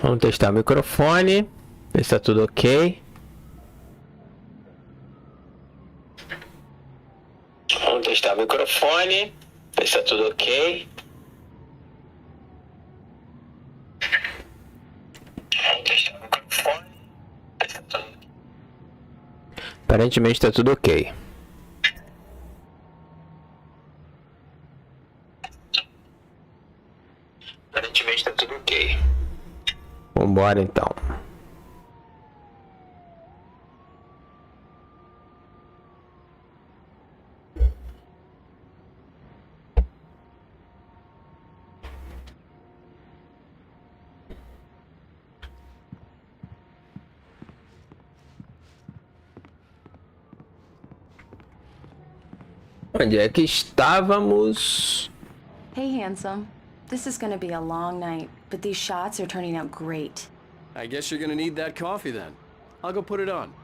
Vamos testar o microfone. Ver se tá tudo ok. Vamos testar o microfone. Ver se tá tudo ok. Vamos testar o microfone. Ver se tá tudo ok. Aparentemente tá tudo ok. Aparentemente tá tudo ok. Vambora então. Onde é que estávamos? Hey, handsome. This is gonna be a long night, but these shots are turning out great. I guess you're gonna need that coffee then. I'll go put it on.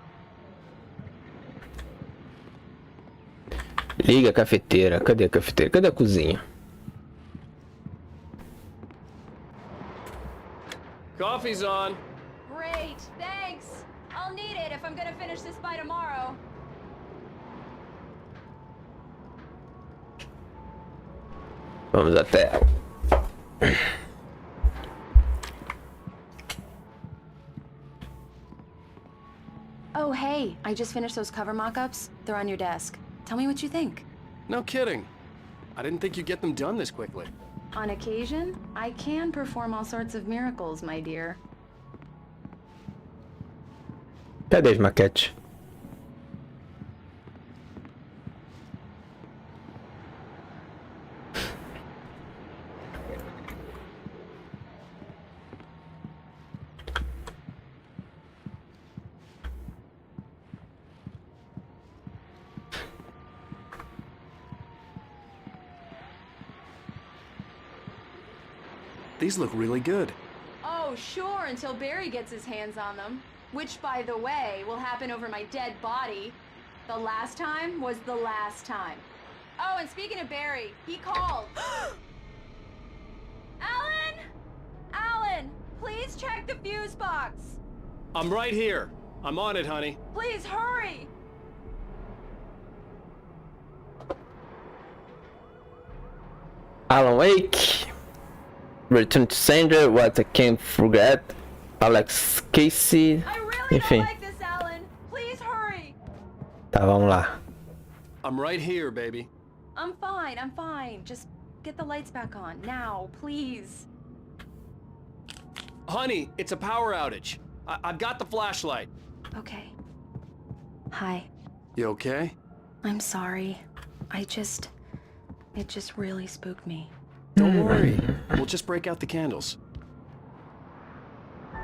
Liga a cafeteira. Cadê a cafeteira? Cadê a cozinha? Coffee's on. Great, thanks. I'll need it if I'm gonna finish this by tomorrow. Vamos até ela. Oh, hey, I just finished those cover mock-ups. They're on your desk. Tell me what you think. No kidding. I didn't think you'd get them done this quickly. On occasion, I can perform all sorts of miracles, my dear. Cadê as maquetes? These look really good. Oh, sure, until Barry gets his hands on them. Which, by the way, will happen over my dead body. The last time was the last time. Oh, and speaking of Barry, he called. Alan! Alan, please check the fuse box. I'm right here. I'm on it, honey. Please hurry. Alan Wake. Return to sender. What I can't forget. Alex Casey. I really Enfim. don't like this, Alan. Please hurry. Tá, vamos lá. I'm right here, baby. I'm fine, I'm fine. Just get the lights back on. Now, please. Honey, it's a power outage. I've got the flashlight. Okay. Hi. You okay? I'm sorry. It just really spooked me. Don't worry. We'll just break out the candles.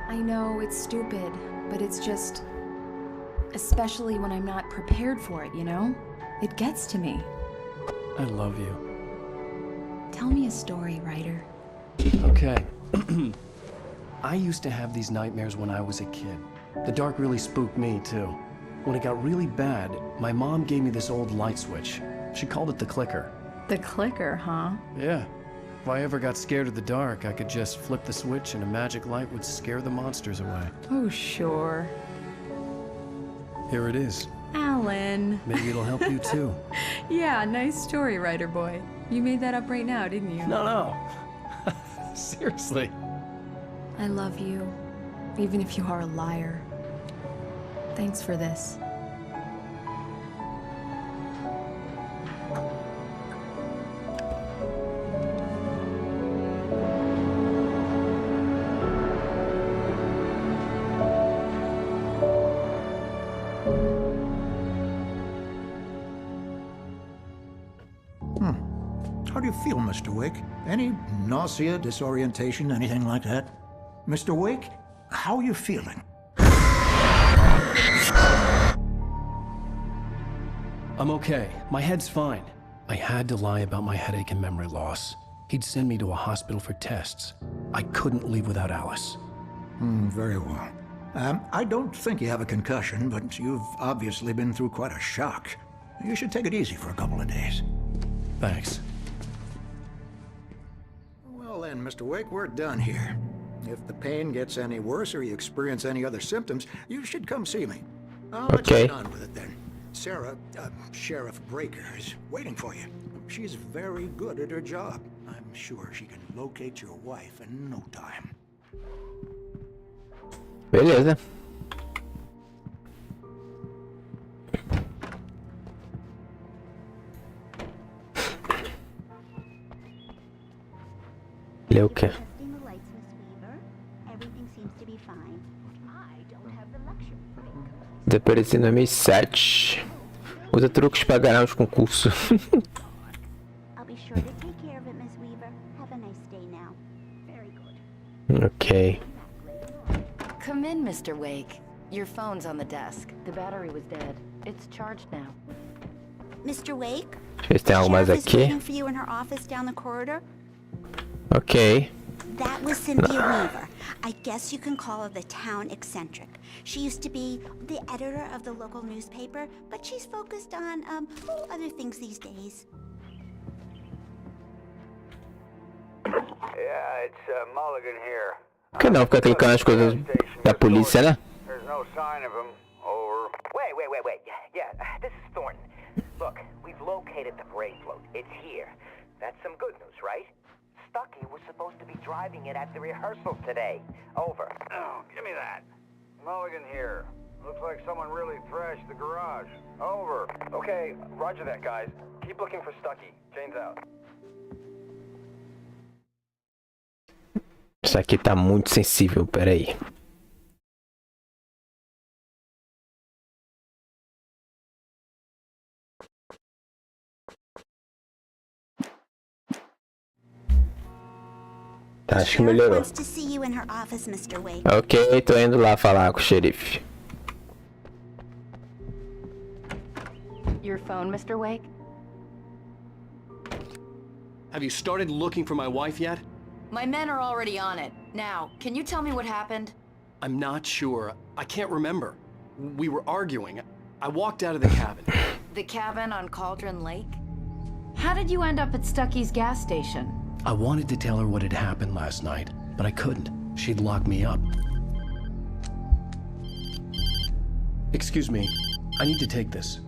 I know it's stupid, but it's just... Especially when I'm not prepared for it, you know? It gets to me. I love you. Tell me a story, writer. Okay. I used to have these nightmares when I was a kid. The dark really spooked me, too. When it got really bad, my mom gave me this old light switch. She called it the clicker. The clicker, huh? Yeah. If I ever got scared of the dark, I could just flip the switch and a magic light would scare the monsters away. Oh, sure. Here it is. Alan. Maybe it'll help you, too. Yeah, nice story, writer boy. You made that up right now, didn't you? No. Seriously. I love you, even if you are a liar. Thanks for this. How do you feel, Mr. Wake? Any nausea, disorientation, anything like that? Mr. Wake, how are you feeling? I'm okay. My head's fine. I had to lie about my headache and memory loss. He'd send me to a hospital for tests. I couldn't leave without Alice. Very well. I don't think you have a concussion, but you've obviously been through quite a shock. You should take it easy for a couple of days. Thanks. Well then, Mr. Wake, we're done here. If the pain gets any worse or you experience any other symptoms, you should come see me. I'll let you Okay. get on with it then. Sarah, Sheriff Breaker, is waiting for you. She's very good at her job. I'm sure she can locate your wife in no time. Beleza. Leu o quê? Testing the lights, Miss Weaver. Everything seems to be fine. I don't have the luxury of makeup. Desapareci em 2007. Usa truques para ganhar os concursos. I'll be sure to take care of it, Miss Weaver. Have a nice day now. Very good. Ok. Come in, Mr. Wake. Your phone's on the desk. The battery was dead. It's charged now. Mr. Wake? Deixa eu ver se tem algo mais Sheriff is aqui. waiting for you in her office down the corridor. Ok. That was Cynthia Weaver. I guess you can call her the town eccentric. She used to be the editor of the local newspaper, but she's focused on, other things these days. Yeah, it's Mulligan here. Por que não fica clicando nas coisas da polícia, né? There's no sign of him. Over. Wait. Yeah, this is Thornton. Look, we've located the brave float. It's here. That's some good news, right? Stucky was supposed to be driving it at the rehearsal today. Over. Oh, give me that. Mulligan here. Looks like someone really thrashed the garage. Over. Okay, roger that, guys. Keep looking for Stucky. Jane's out. Isso aqui tá muito sensível, peraí. Tá, acho que Sheriff melhorou. wants to see you in her office, Mr. Wake. Ok, tô indo lá falar com o xerife. Your phone, Mr. Wake? Have you started looking for my wife yet? My men are already on it. Now, can you tell me what happened? I'm not sure. I can't remember. We were arguing. I walked out of the cabin. The cabin on Cauldron Lake? How did you end up at Stucky's gas station? I wanted to tell her what had happened last night, but I couldn't. She'd locked me up. Excuse me. I need to take this.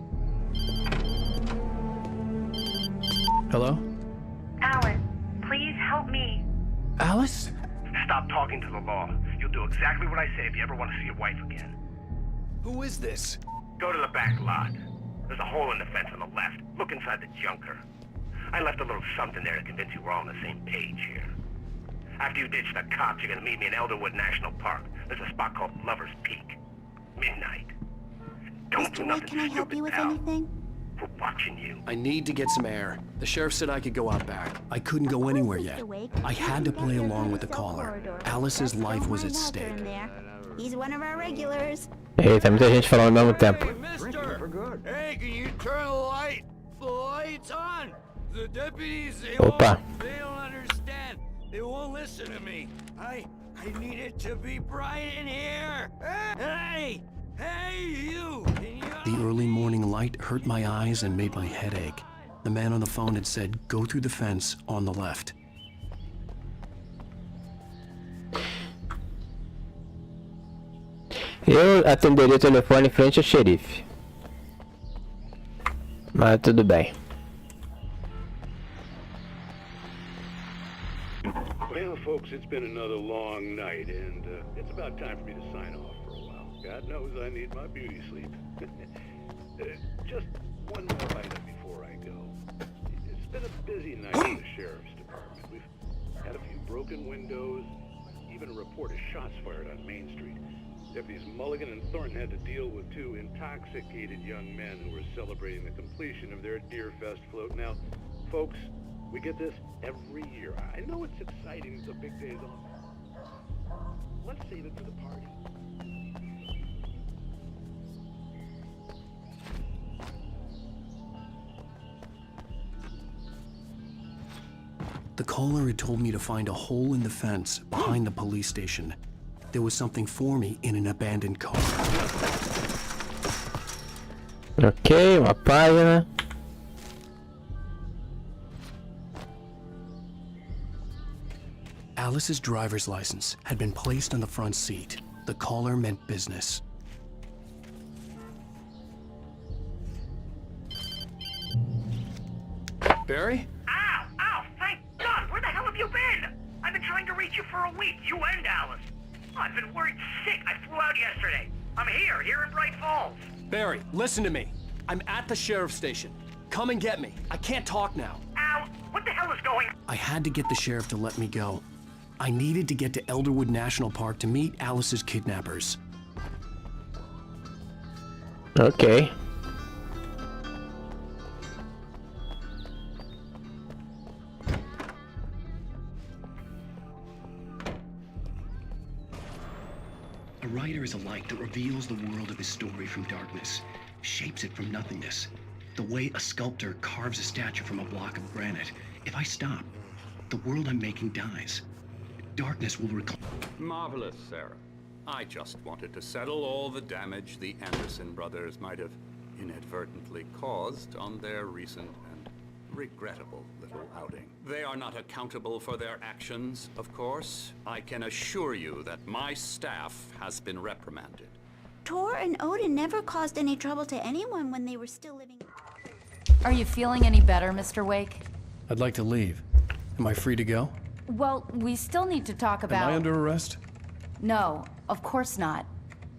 Hello? Alan, please help me. Alice? Stop talking to the law. You'll do exactly what I say if you ever want to see your wife again. Who is this? Go to the back lot. There's a hole in the fence on the left. Look inside the junker. I left a little something there to convince you we're all on the same page here. After you ditch the cops, you're gonna meet me in Elderwood National Park. There's a spot called Lover's Peak. Midnight. Don't do Mr. Wake, nothing can I help stupid, you with pal. anything? We're watching you. I need to get some air. The sheriff said I could go out back. I couldn't go anywhere yet. I had to play along with the caller. Alice's life was at stake. He's one of our regulars. Eita, muita gente falando ao mesmo tempo. Hey, can you turn the light? The light's on. The deputies, Opa. they don't understand. They won't listen to me. I need it to be bright in here. Hey, you. Can you... The early morning light hurt my eyes and made my head ache. The man on the phone had said, go through the fence on the left. Eu atenderia o telefone em frente ao xerife. Mas tudo bem. Well, folks, it's been another long night, and it's about time for me to sign off for a while. God knows I need my beauty sleep. Just one more item before I go. It's been a busy night in the sheriff's department. We've had a few broken windows, even a report of shots fired on Main Street. Deputies Mulligan and Thornton had to deal with two intoxicated young men who were celebrating the completion of their Deerfest float. Now, folks, we get this every year. I know it's exciting, it's a big day's off. Let's save it for the party. The caller had told me to find a hole in the fence behind the police station. There was something for me in an abandoned car. Ok, uma página. Alice's driver's license had been placed on the front seat. The caller meant business. Barry? Ow! Ow! Thank God! Where the hell have you been? I've been trying to reach you for a week, you and Alice. I've been worried sick. I flew out yesterday. I'm here in Bright Falls. Barry, listen to me. I'm at the sheriff's station. Come and get me. I can't talk now. Ow! What the hell is going on? I had to get the sheriff to let me go. I needed to get to Elderwood National Park to meet Alice's kidnappers. Okay. A writer is a light that reveals the world of his story from darkness, shapes it from nothingness. The way a sculptor carves a statue from a block of granite. If I stop, the world I'm making dies. Darkness will reclaim. Marvelous, Sarah. I just wanted to settle all the damage the Anderson brothers might have inadvertently caused on their recent and regrettable little outing. They are not accountable for their actions, of course. I can assure you that my staff has been reprimanded. Tor and Odin never caused any trouble to anyone when they were still living. Are you feeling any better, Mr. Wake? I'd like to leave. Am I free to go? Well, we still need to talk about... Am I under arrest? No, of course not.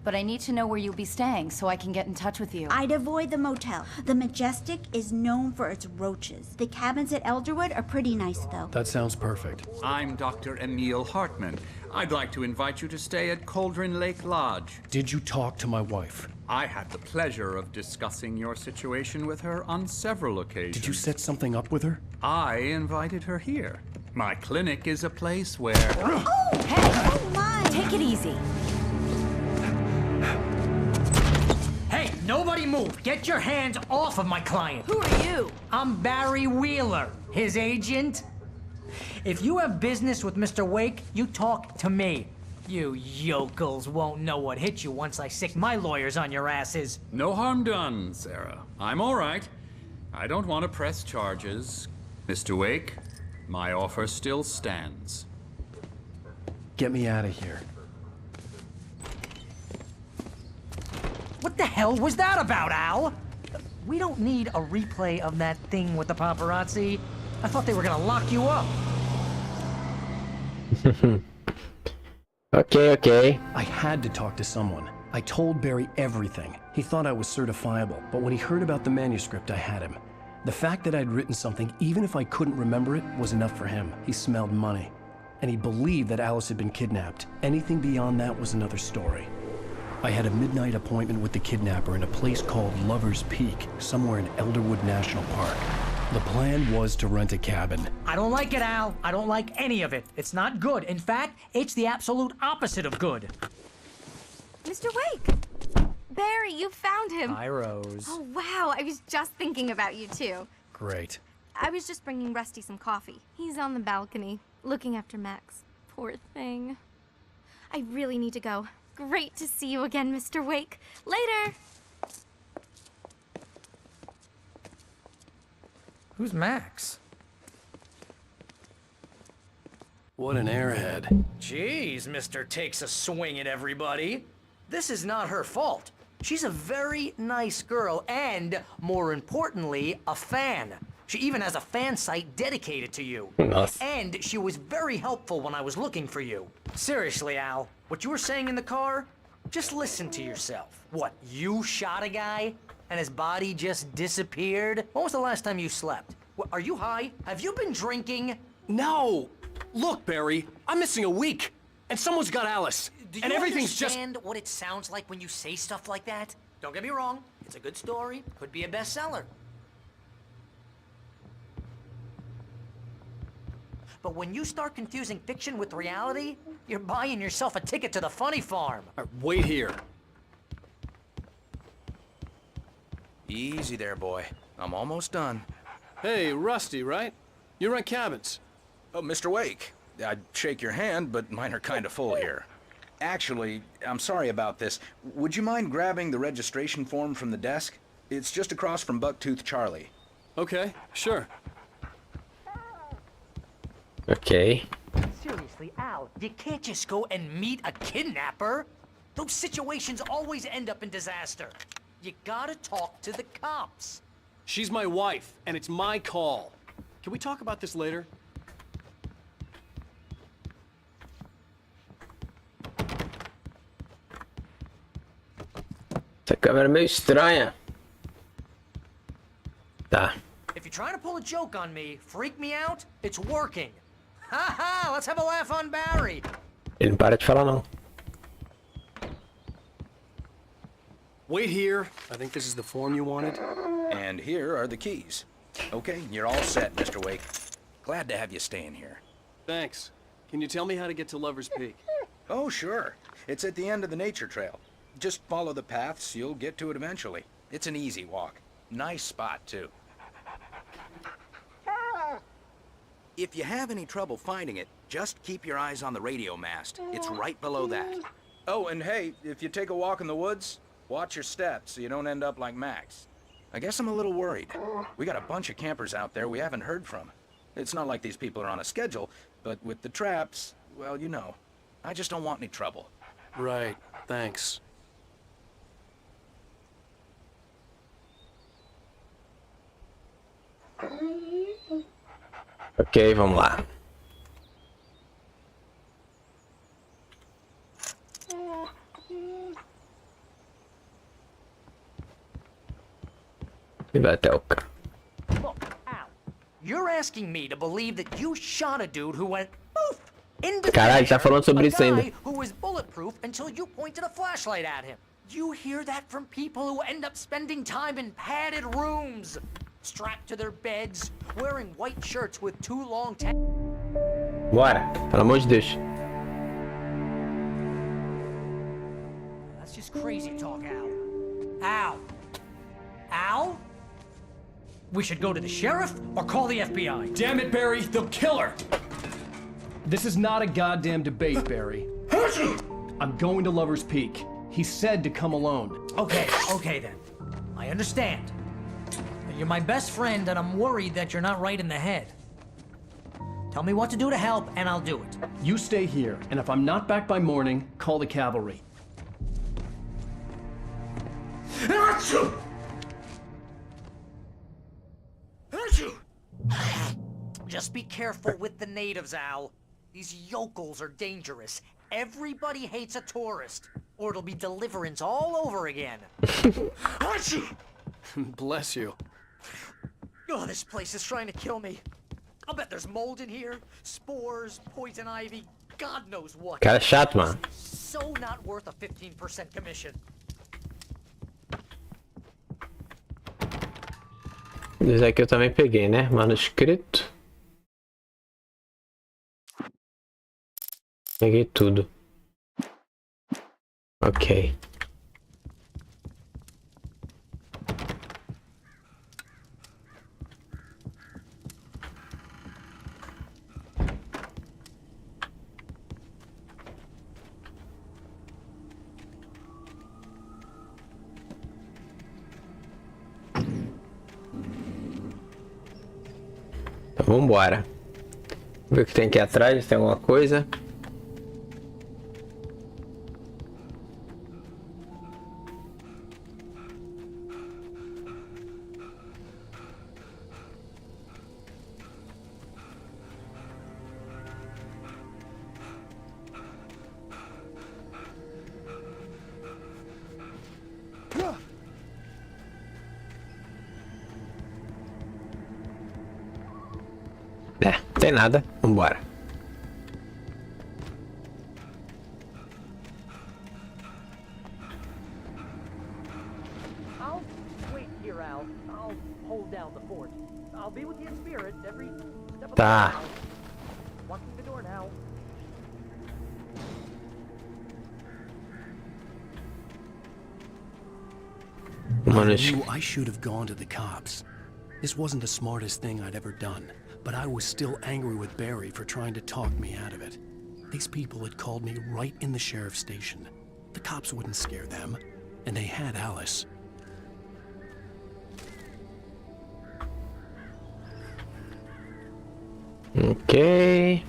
But I need to know where you'll be staying so I can get in touch with you. I'd avoid the motel. The Majestic is known for its roaches. The cabins at Elderwood are pretty nice, though. That sounds perfect. I'm Dr. Emil Hartman. I'd like to invite you to stay at Cauldron Lake Lodge. Did you talk to my wife? I had the pleasure of discussing your situation with her on several occasions. Did you set something up with her? I invited her here. My clinic is a place where... Oh! Hey! Oh, my! Take it easy. Hey, nobody move! Get your hands off of my client! Who are you? I'm Barry Wheeler, his agent. If you have business with Mr. Wake, you talk to me. You yokels won't know what hit you once I sick my lawyers on your asses. No harm done, Sarah. I'm all right. I don't want to press charges. Mr. Wake, my offer still stands. Get me out of here. What the hell was that about, Al? We don't need a replay of that thing with the paparazzi. I thought they were gonna lock you up. Okay. I had to talk to someone. I told Barry everything. He thought I was certifiable, but when he heard about the manuscript, I had him. The fact that I'd written something, even if I couldn't remember it, was enough for him. He smelled money. And he believed that Alice had been kidnapped. Anything beyond that was another story. I had a midnight appointment with the kidnapper in a place called Lover's Peak, somewhere in Elderwood National Park. The plan was to rent a cabin. I don't like it, Al. I don't like any of it. It's not good. In fact, it's the absolute opposite of good. Mr. Wake! Barry, you found him. Hi, Rose. Oh, wow. I was just thinking about you, too. Great. I was just bringing Rusty some coffee. He's on the balcony, looking after Max. Poor thing. I really need to go. Great to see you again, Mr. Wake. Later! Who's Max? What an airhead. Jeez, Mr. Takes a swing at everybody. This is not her fault. She's a very nice girl and, more importantly, a fan. She even has a fan site dedicated to you. Nice. And she was very helpful when I was looking for you. Seriously, Al, what you were saying in the car, just listen to yourself. What, you shot a guy and his body just disappeared? When was the last time you slept? What, are you high? Have you been drinking? No! Look, Barry, I'm missing a week, and someone's got Alice. Do you and everything's understand what it sounds like when you say stuff like that? Don't get me wrong, it's a good story, could be a bestseller. But when you start confusing fiction with reality, you're buying yourself a ticket to the funny farm. Wait here. Easy there, boy. I'm almost done. Hey, Rusty, right? You rent cabins. Oh, Mr. Wake. I'd shake your hand, but mine are kind of full here. Actually, I'm sorry about this. Would you mind grabbing the registration form from the desk? It's just across from Bucktooth Charlie. Okay, sure. Okay. Seriously, Seriously, Al, you can't just go and meet a kidnapper. Those situations always end up in disaster. You gotta talk to the cops. She's my wife, and it's my call. Can we talk about this later? Essa câmera é meio estranha. Tá. If you're trying to pull a joke on me, freak me out, it's working. Ha ha, let's have a laugh on Barry. Ele não para de falar, não. Wait here. I think this is the form you wanted. And here are the keys. Okay, you're all set, Mr. Wake. Glad to have you staying here. Thanks. Can you tell me how to get to Lover's Peak? Oh, sure. It's at the end of the nature trail. Just follow the paths, you'll get to it eventually. It's an easy walk. Nice spot, too. If you have any trouble finding it, just keep your eyes on the radio mast. It's right below that. Oh, and hey, if you take a walk in the woods, watch your steps so you don't end up like Max. I guess I'm a little worried. We got a bunch of campers out there we haven't heard from. It's not like these people are on a schedule, but with the traps, well, you know. I just don't want any trouble. Right. Thanks. Ok, vamos lá. E vai até o carro. Look, Al, you're asking me to believe that you shot a dude who went poof into the Caralho, tá falando sobre a isso ainda. guy who was bulletproof until you pointed a flashlight at him. You hear that from people who end up spending time in padded rooms, strapped to their beds, wearing white shirts with too long Bora, pelo amor de Deus. That's just crazy talk, Al. Al? Al? We should go to the sheriff or call the FBI. Damn it, Barry, they'll kill her! This is not a goddamn debate, Barry. I'm going to Lover's Peak. He said to come alone. Okay then. I understand. You're my best friend, and I'm worried that you're not right in the head. Tell me what to do to help, and I'll do it. You stay here, and if I'm not back by morning, call the cavalry. Just be careful with the natives, Al. These yokels are dangerous. Everybody hates a tourist, or it'll be deliverance all over again. Bless you. Oh, this place is trying to kill me. I'll bet there's mold in here, spores, poison ivy, God knows what. Cara chato, mano. So not worth a 15% commission. Isso aqui eu também peguei, né? Manuscrito. Peguei tudo. Ok. Então vambora. Ver o que tem aqui atrás, se tem alguma coisa. Não tem nada, vambora. I'll wait here, Al. I'll hold down the fort. I'll be with you in spirit every step of the Tá. way. Walk through the door now. I knew I should have gone to the cops. This wasn't the smartest thing I'd ever done, but I was still angry with Barry for trying to talk me out of it. These people had called me right in the sheriff's station. The cops wouldn't scare them, and they had Alice. Ok.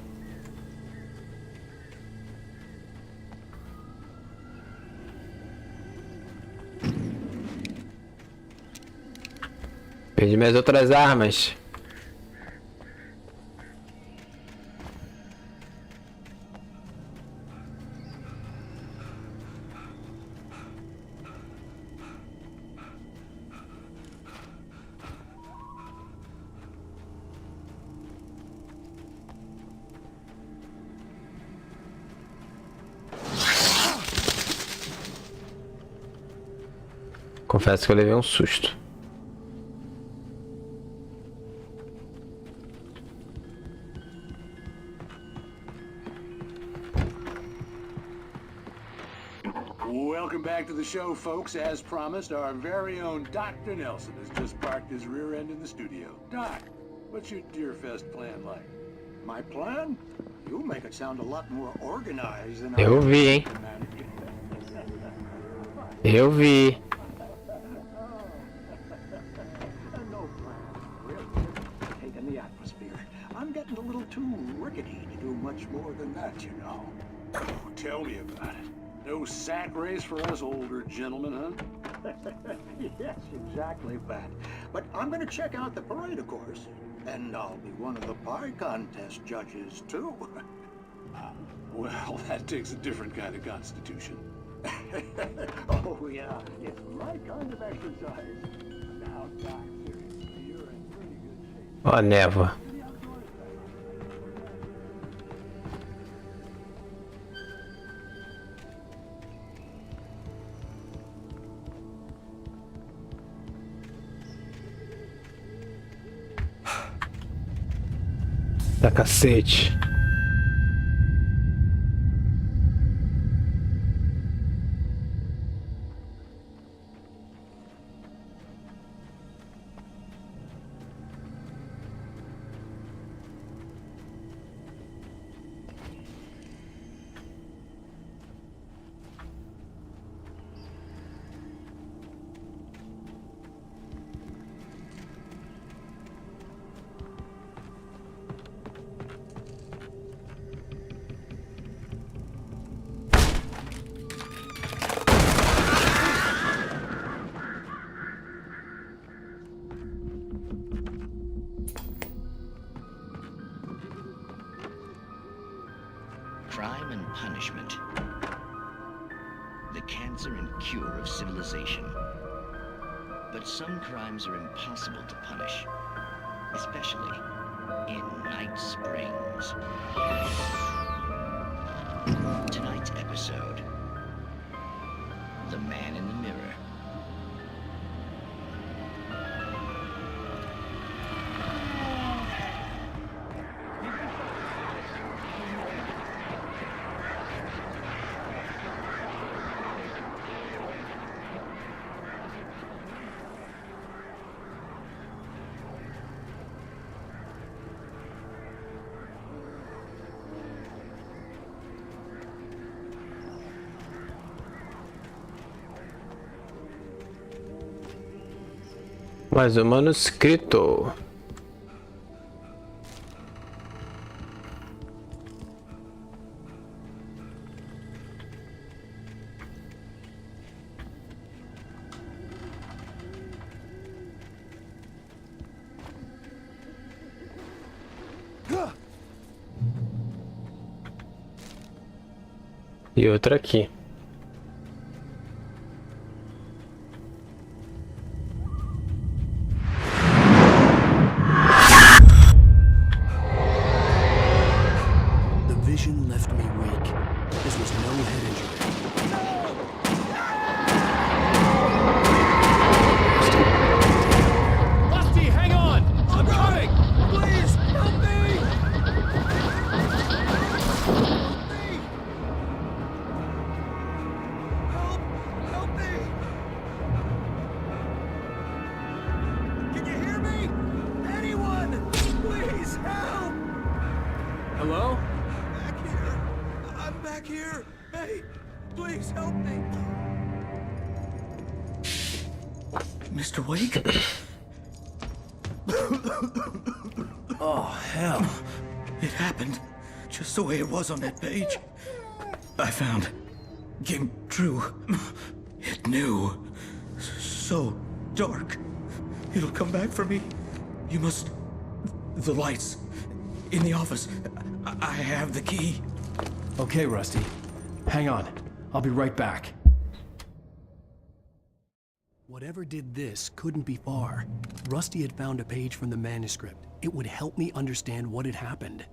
Perdi minhas outras armas. Confesso que eu levei um susto. Welcome back to the show, folks. As promised, our very own Dr. Nelson has just parked his rear end in the studio. Doc, what's your Deer Fest plan like? My plan? You make it sound a lot more organized than Eu vi, hein? Eu vi. No plan, really. Taking the atmosphere. I'm getting a little too rickety to do much more than that, you know. Tell me about it. No sack race for us older gentlemen, huh? Yes, exactly that. But I'm going to check out the parade, of course. And I'll be one of the pie contest judges, too. Well, that takes a different kind of constitution. Oh, yeah. It's my kind of exercise. Now, Doc, seriously, you're in pretty good shape. Ó a névoa. Da cacete. Crime and punishment. The cancer and cure of civilization. But some crimes are impossible to punish, especially in Night Springs. Tonight's episode, The Man in the Mirror. Mais um manuscrito. E outra aqui. Hello? Back here. I'm back here. Hey, please help me. Mr. Wake? Oh, hell. It happened just the way it was on that page. I found. Came true. It knew. So dark. It'll come back for me. You must... The lights. In the office. I have the key. Okay, Rusty. Hang on. I'll be right back. Whatever did this couldn't be far. Rusty had found a page from the manuscript. It would help me understand what had happened.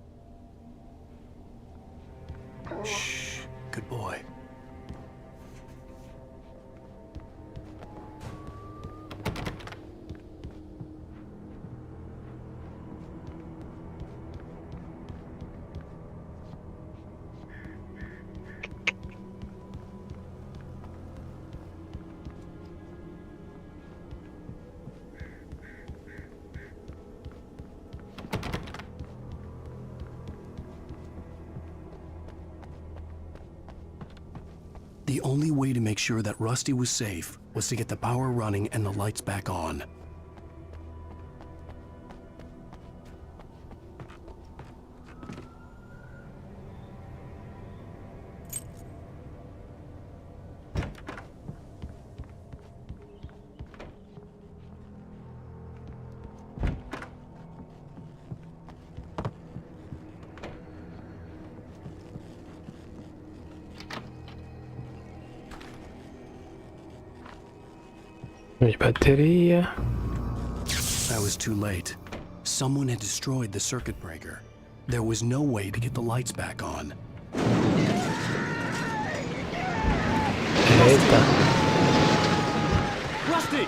Shh. Good boy. The only way to make sure that Rusty was safe was to get the power running and the lights back on. Bateria. I was too late. Someone had destroyed the circuit breaker. There was no way to get the lights back on. Eita. Rusty!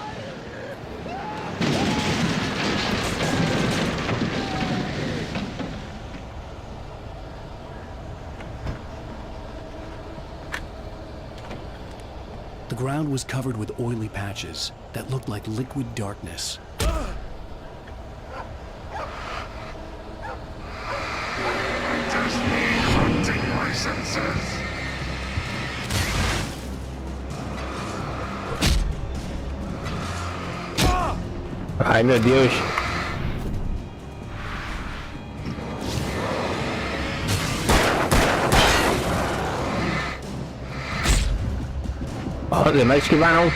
The ground was covered with oily patches that looked like liquid darkness. Ai, meu Deus. Olha, mas esquivar não.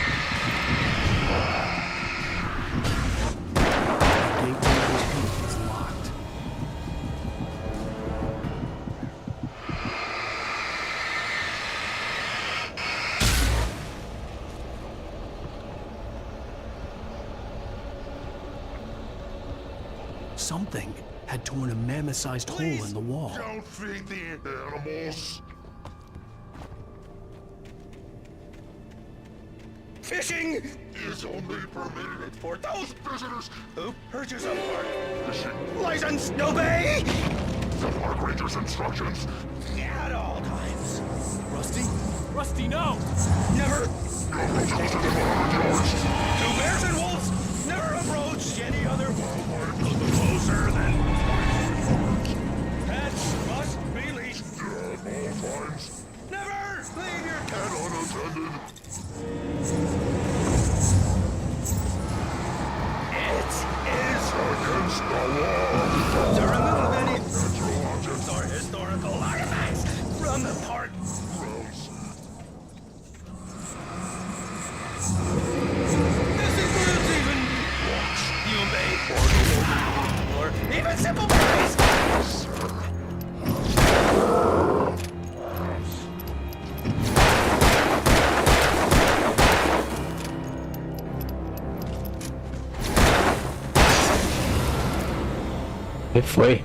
Something had torn a mammoth-sized hole in the wall. Don't feed the animals. Fishing is only permitted for those visitors who purchase a park fishing license. Obey the park ranger's instructions at all times. Rusty? Rusty, no! Never. Two bears and wolves never approach any other wildlife closer than 20 feet. Pets must be leashed. At all times. Never leave your pet unattended. It is against the law to remove any natural objects or historical artifacts from the park. Gross. This includes even walks you made, or even simple berries. E foi.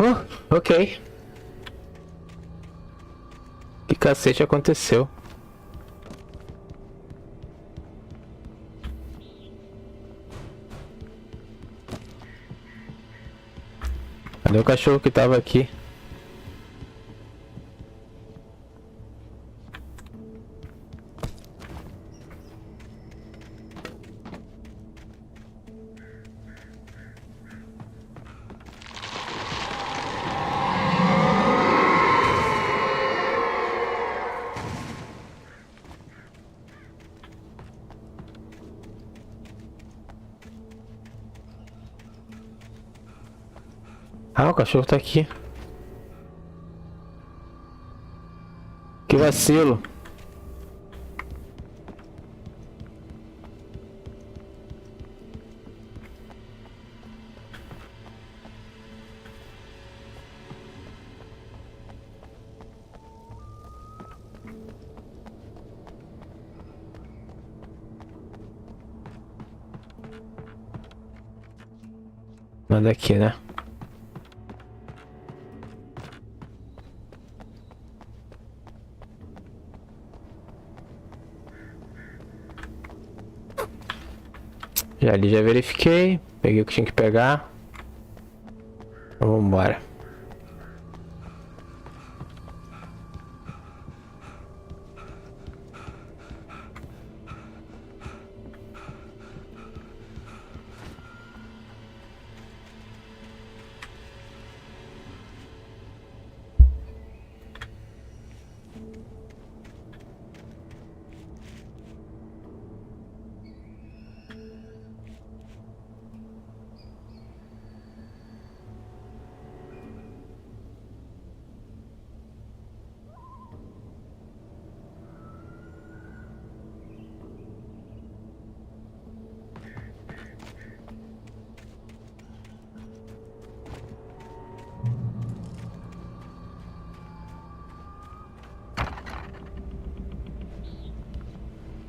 Oh, ok. Que cacete aconteceu? Cadê o cachorro que tava aqui? Ah, o cachorro tá aqui. Que vacilo. Nada aqui, né? Já ali já verifiquei, peguei o que tinha que pegar. Então, vamos embora.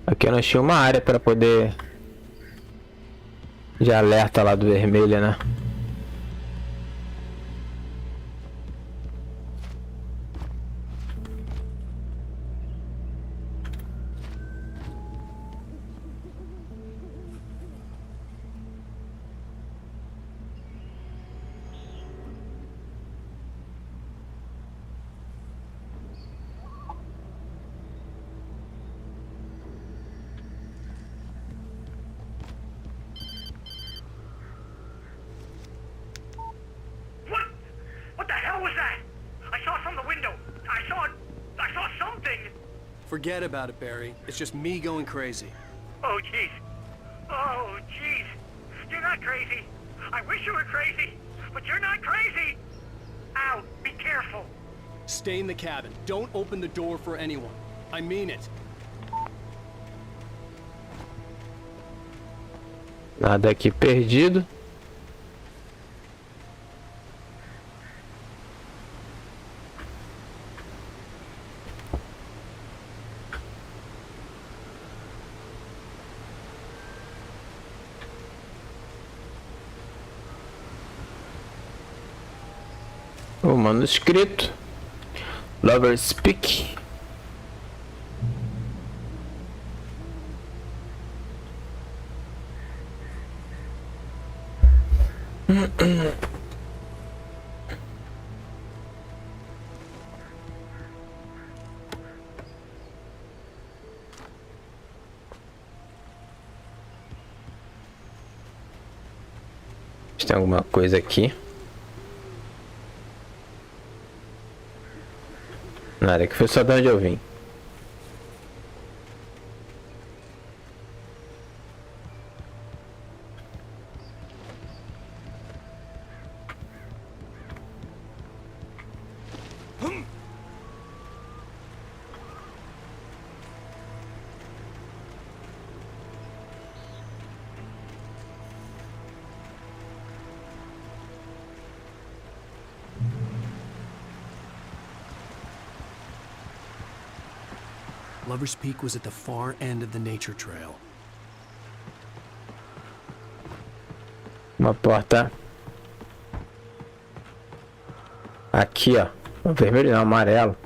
Aqui eu não achei uma área para poder de alerta lá do vermelho, né? What the hell was that? I saw it from the window. I saw something. Forget about it, Barry. It's just me going crazy. Oh, jeez. Oh, jeez. You're not crazy. I wish you were crazy, but you're not crazy. Ow, be careful. Stay in the cabin. Don't open the door for anyone. I mean it. Nada aqui perdido. O manuscrito. Lover Speak. Tem alguma coisa aqui? Nada, que foi só de onde eu vim. Lover's Peak was at the far end of the nature trail. Uma porta. Aqui, ó. O vermelho não, amarelo.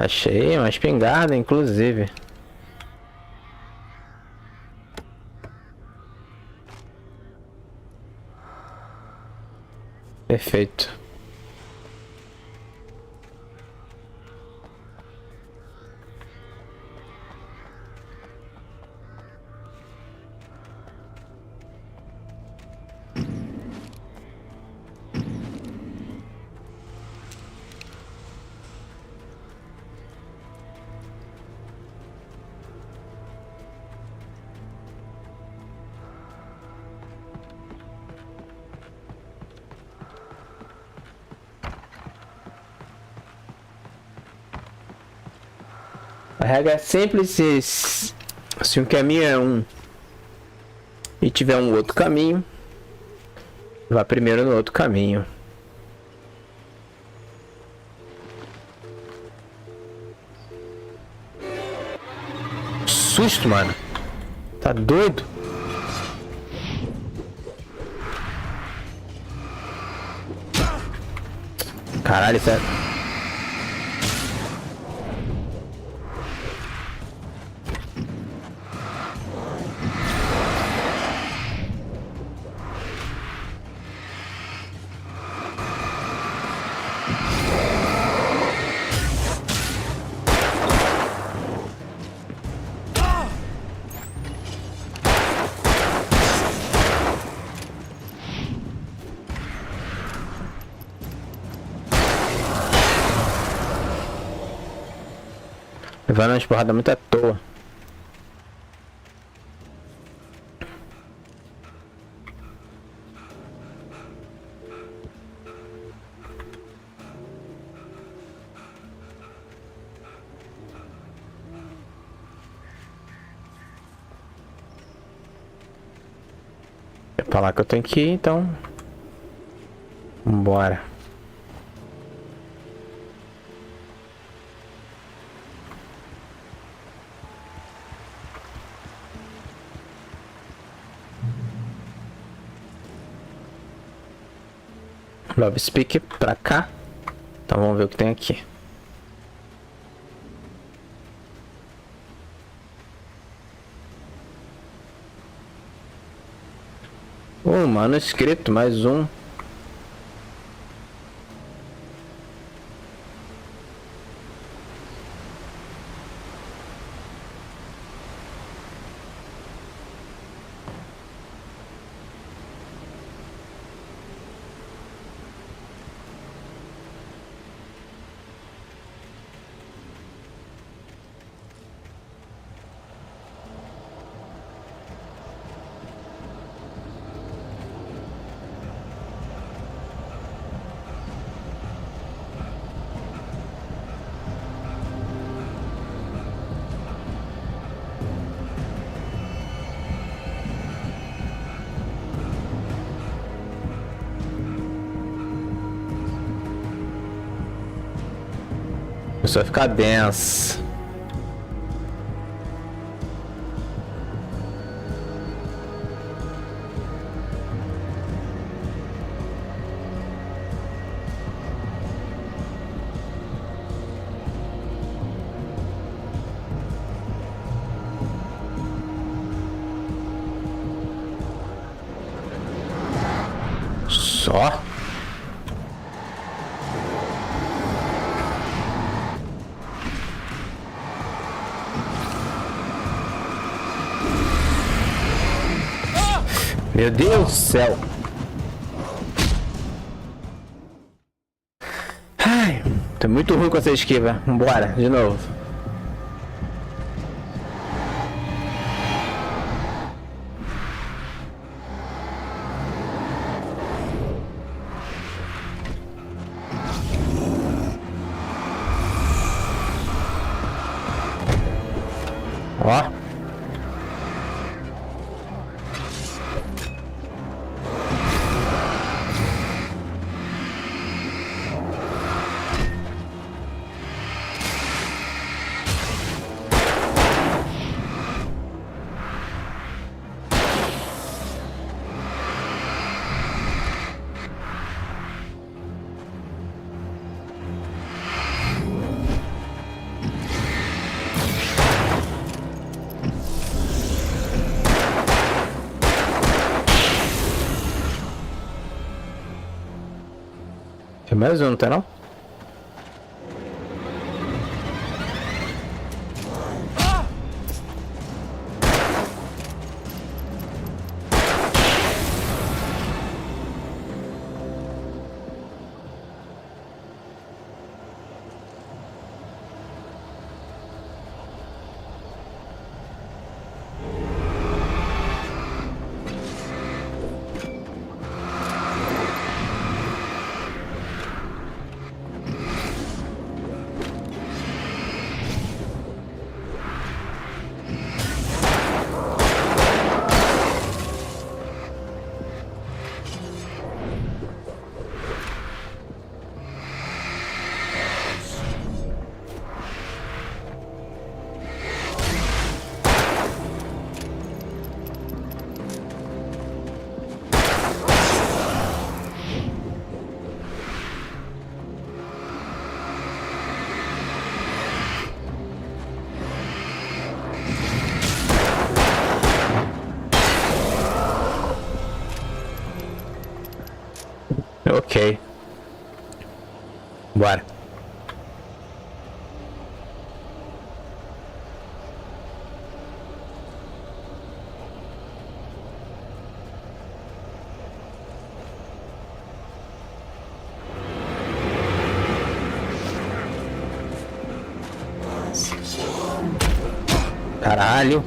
Achei uma espingarda, inclusive. Perfeito. A regra é simples, se um caminho é um e tiver um outro caminho, vá primeiro no outro caminho. Susto, mano. Tá doido? Caralho, sério. Levando umas porradas muito à toa. É pra lá que eu tenho que ir, então. Bora. Love speak pra cá. Então vamos ver o que tem aqui. Manuscrito, mais um. Isso vai ficar denso. Só? Meu Deus do céu. Ai, tô muito ruim com essa esquiva. Bora, de novo. Ó. Tem mais um, tá não? Ok. Bora. Caralho.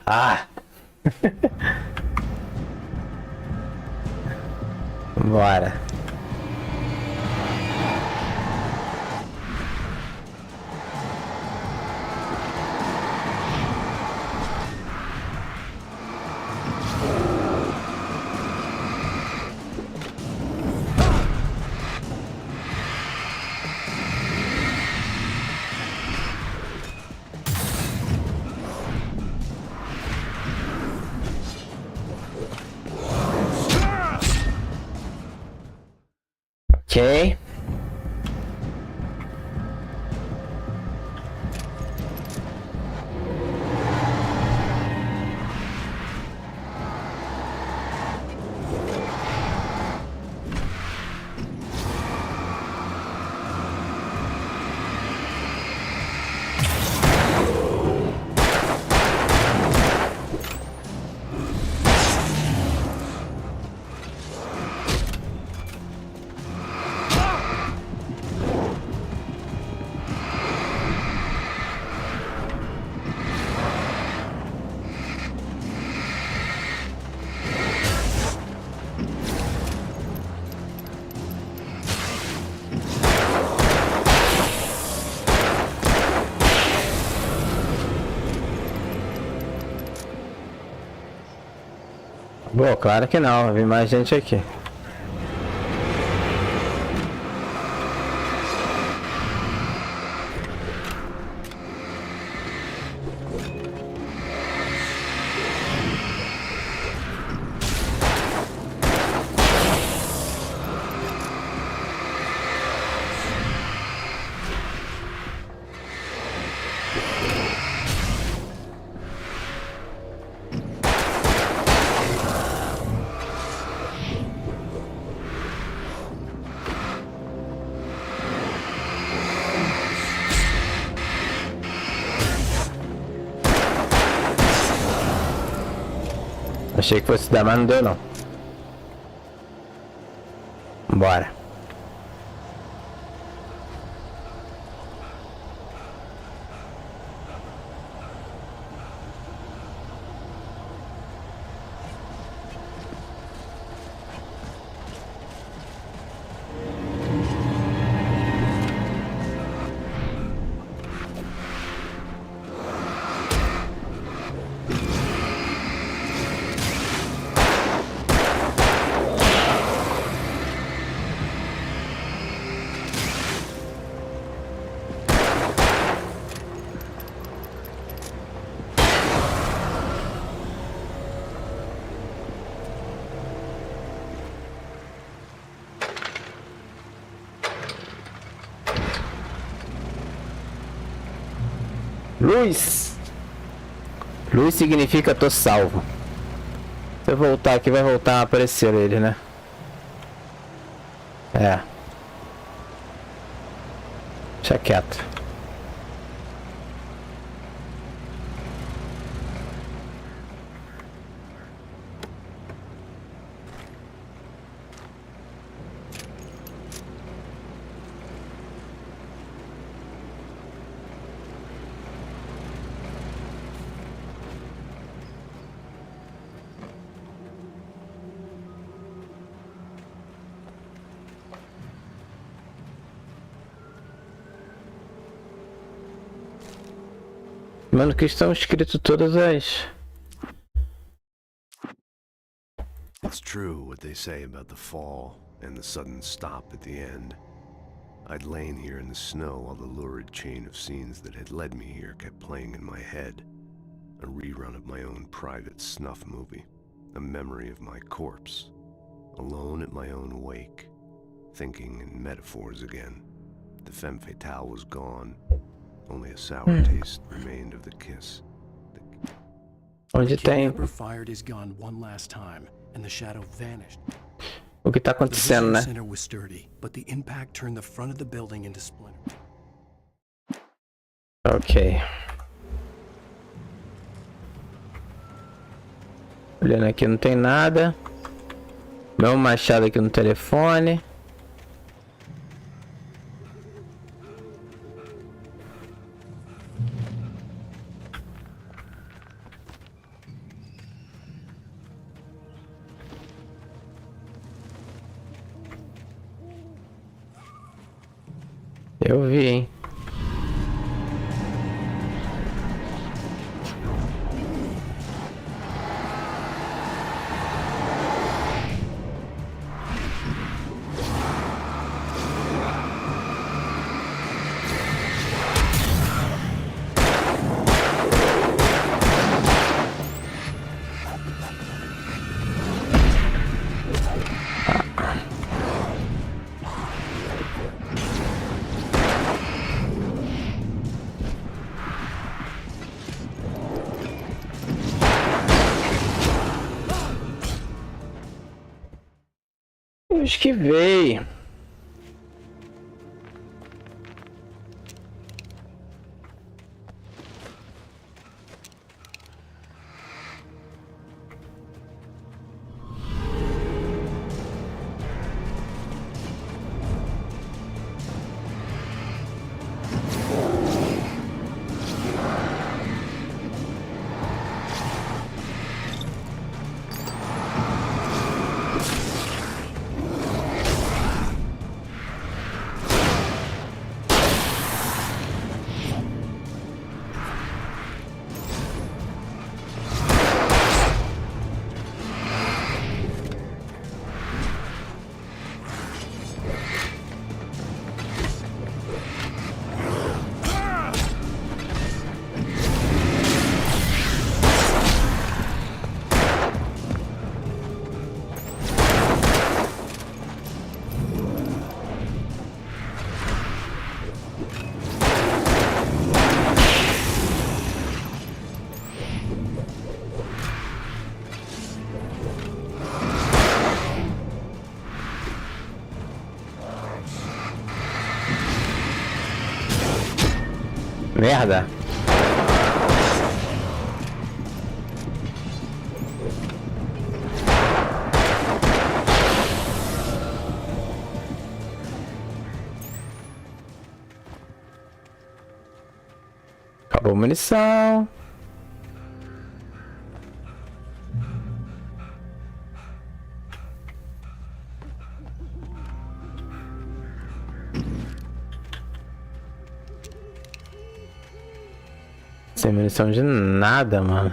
Ah! Bora. Ok. Bom, claro que não, vem mais gente aqui. Achei que fosse dar, mas não deu não. Bora. Luz! Luz significa tô salvo. Se eu voltar aqui, vai voltar a aparecer ele, né? É. Deixa quieto. Mano, que estão escrito todas as... It's true what they say about the fall and the sudden stop at the end. I'd lain here in the snow while the lurid chain of scenes that had led me here kept playing in my head. A rerun of my own private snuff movie. A memory of my corpse. Alone at my own wake. Thinking in metaphors again. The femme fatale was gone. Only a sour taste remained of the kiss. Onde tem? Fired his gun one last time, and the shadow vanished. O que tá acontecendo, né? The center was sturdy, but the impact turned the front of the building into splinters. Ok. Olhando aqui não tem nada. Meu machado aqui no telefone. Eu vi, hein? Eu esquivei. Merda. Acabou a munição. Sem munição de nada, mano.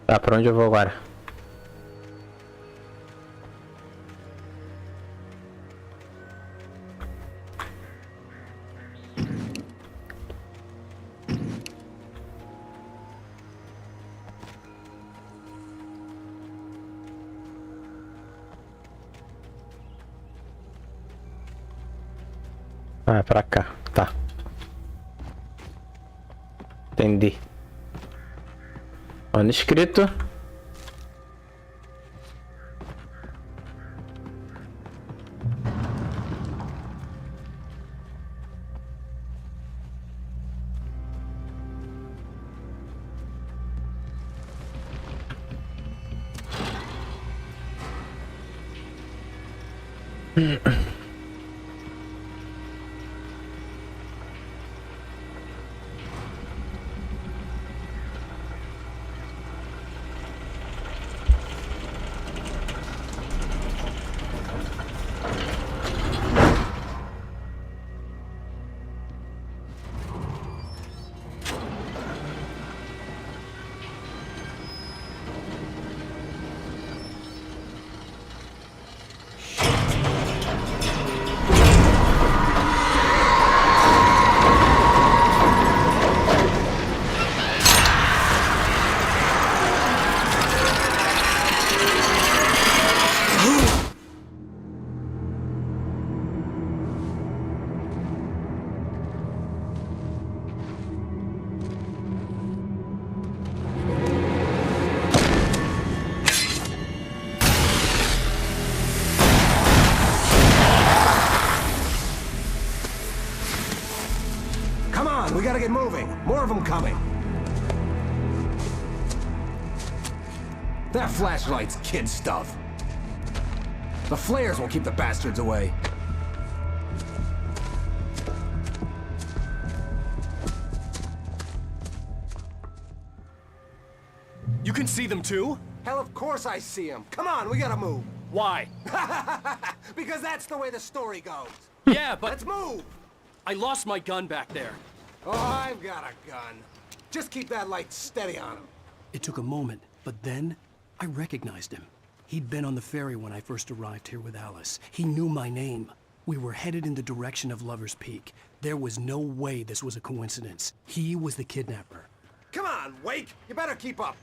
Tá, pra onde eu vou agora? Ah, é pra cá, tá. Entendi. Onde escrito? We gotta get moving. More of them coming. That flashlight's kid stuff. The flares will keep the bastards away. You can see them too? Hell, of course I see them. Come on, we gotta move. Why? Because that's the way the story goes. Yeah, but... Let's move! I lost my gun back there. Oh, I've got a gun. Just keep that light steady on him. It took a moment, but then I recognized him. He'd been on the ferry when I first arrived here with Alice. He knew my name. We were headed in the direction of Lover's Peak. There was no way this was a coincidence. He was the kidnapper. Come on, Wake! You better keep up.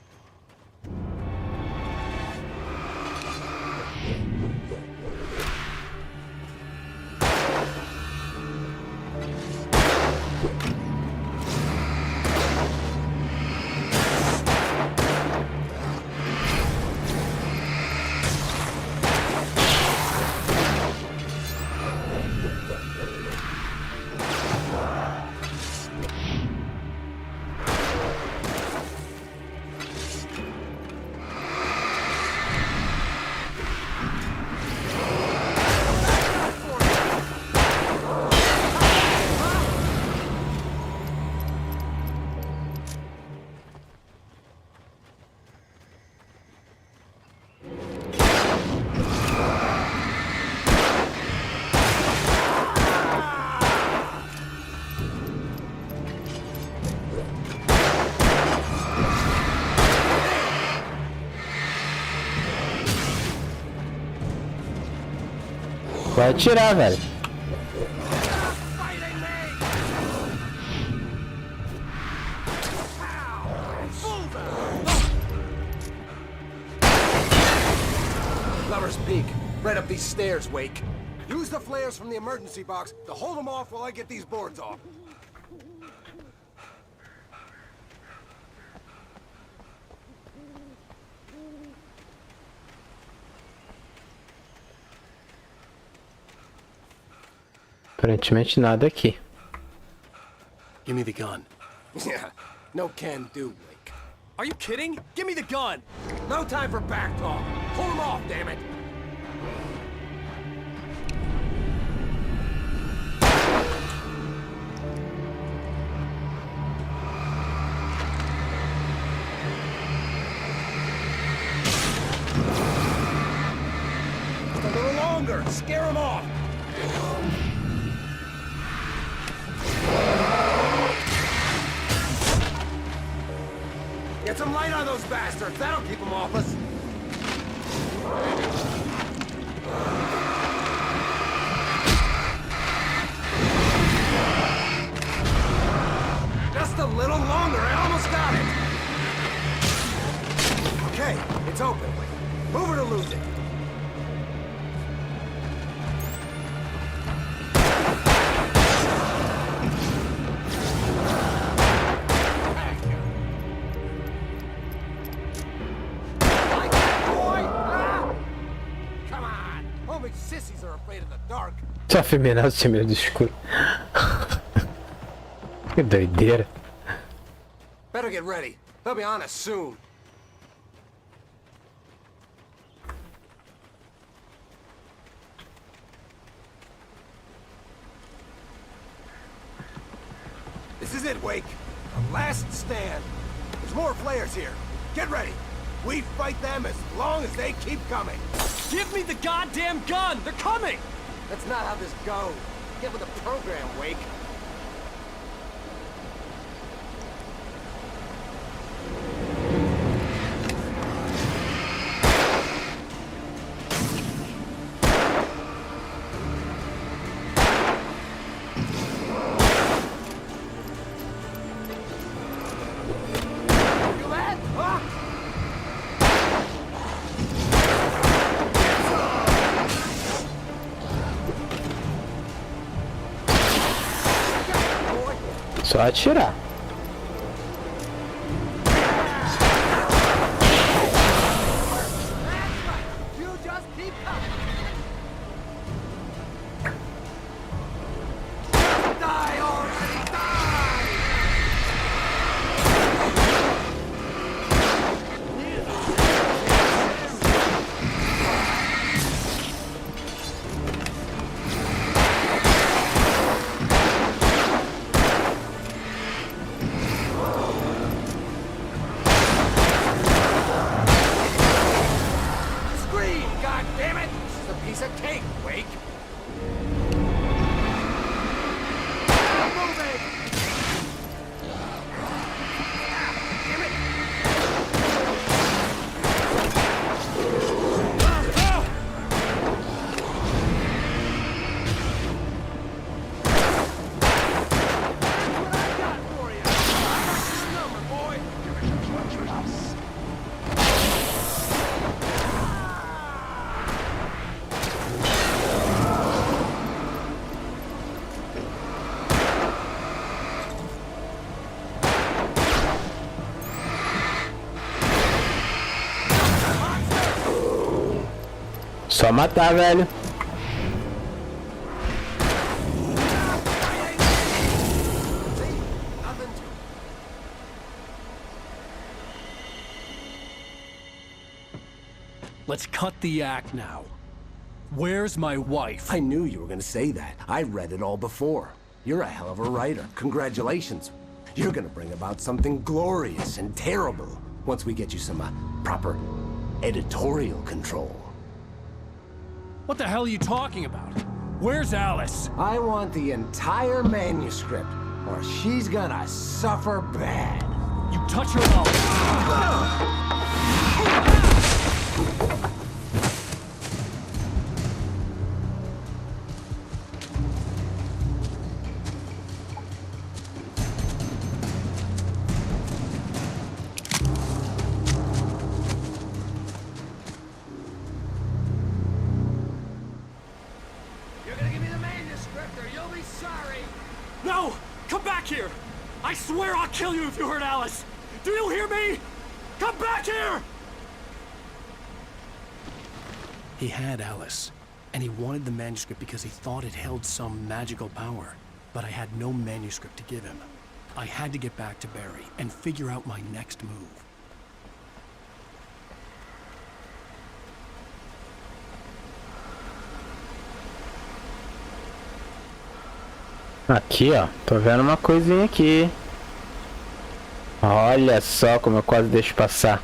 Vai atirar, velho. Lover's Peak. Right up these stairs, Wake. Use the flares from the emergency box to hold them off while I get these boards off. Aparentemente nada aqui. Give me the gun. Yeah, no can do, Wake. Are you kidding? Give me the gun! No time for back talk. Pull them off, damn it! A little longer. Scare them off. It's some light on those bastards. That'll keep them off us. Just a little longer. I almost got it. Okay, it's open. Move it or lose it. Sissies are afraid of the dark. Só afeminado sem medo do escuro. Que doideira. Better get ready. They'll be on us soon. This is it, Wake. The last stand. There's more flares here. Get ready. We fight them as long as they keep coming. Give me the goddamn gun! They're coming! That's not how this goes. Get with the program, Wake. Só atirar. Só matar, velho. Let's cut the act now. Where's my wife? I knew you were gonna say that. I read it all before. You're a hell of a writer. Congratulations. You're gonna bring about something glorious and terrible once we get you some proper editorial control. What the hell are you talking about? Where's Alice? I want the entire manuscript, or she's gonna suffer bad. You touch her mouth. No! Come back here! I swear I'll kill you if you hurt Alice! Do you hear me? Come back here! He had Alice, and he wanted the manuscript because he thought it held some magical power. But I had no manuscript to give him. I had to get back to Barry and figure out my next move. Aqui, ó. Tô vendo uma coisinha aqui. Olha só como eu quase deixo passar.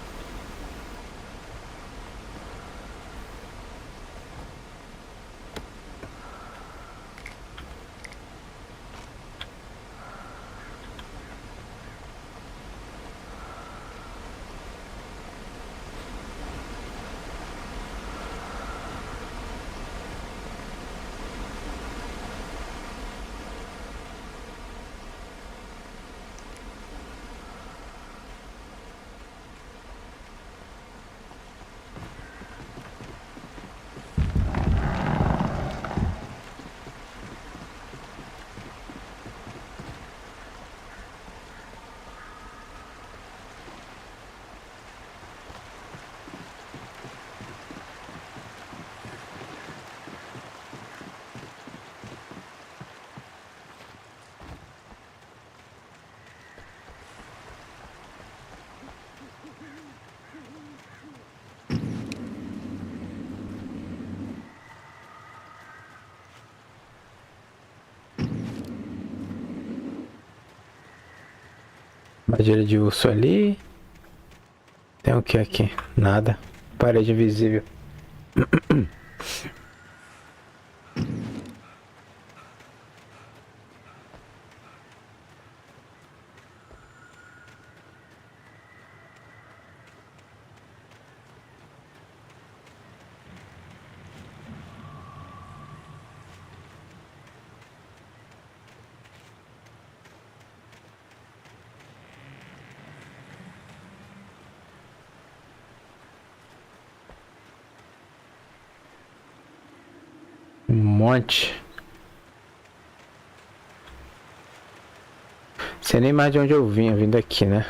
Armadilha de urso ali. Tem o que aqui? Nada. Parede invisível. Um monte. Sei nem mais de onde eu vim, vindo aqui, né?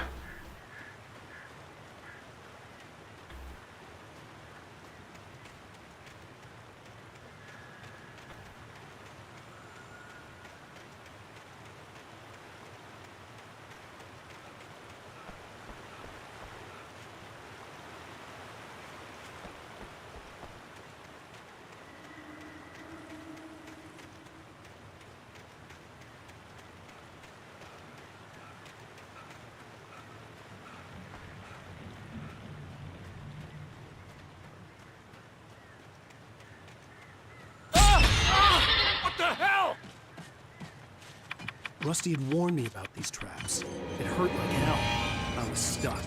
Rusty had warned me about these traps. It hurt like hell. I was stuck.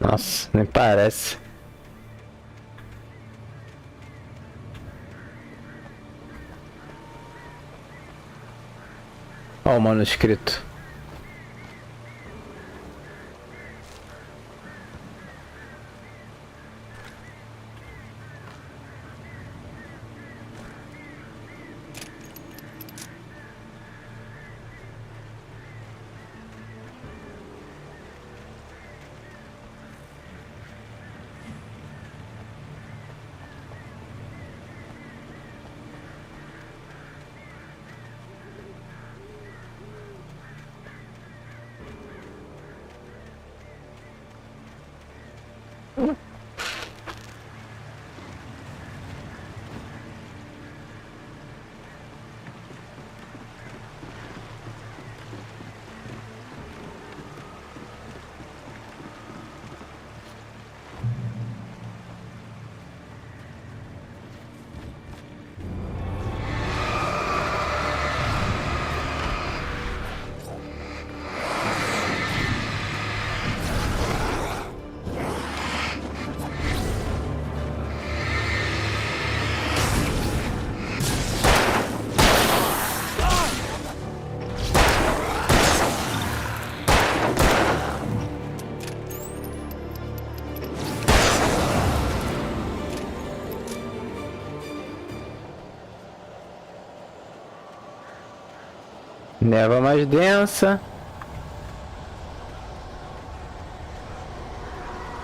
Nossa, nem parece. Ó o manuscrito. Névoa mais densa.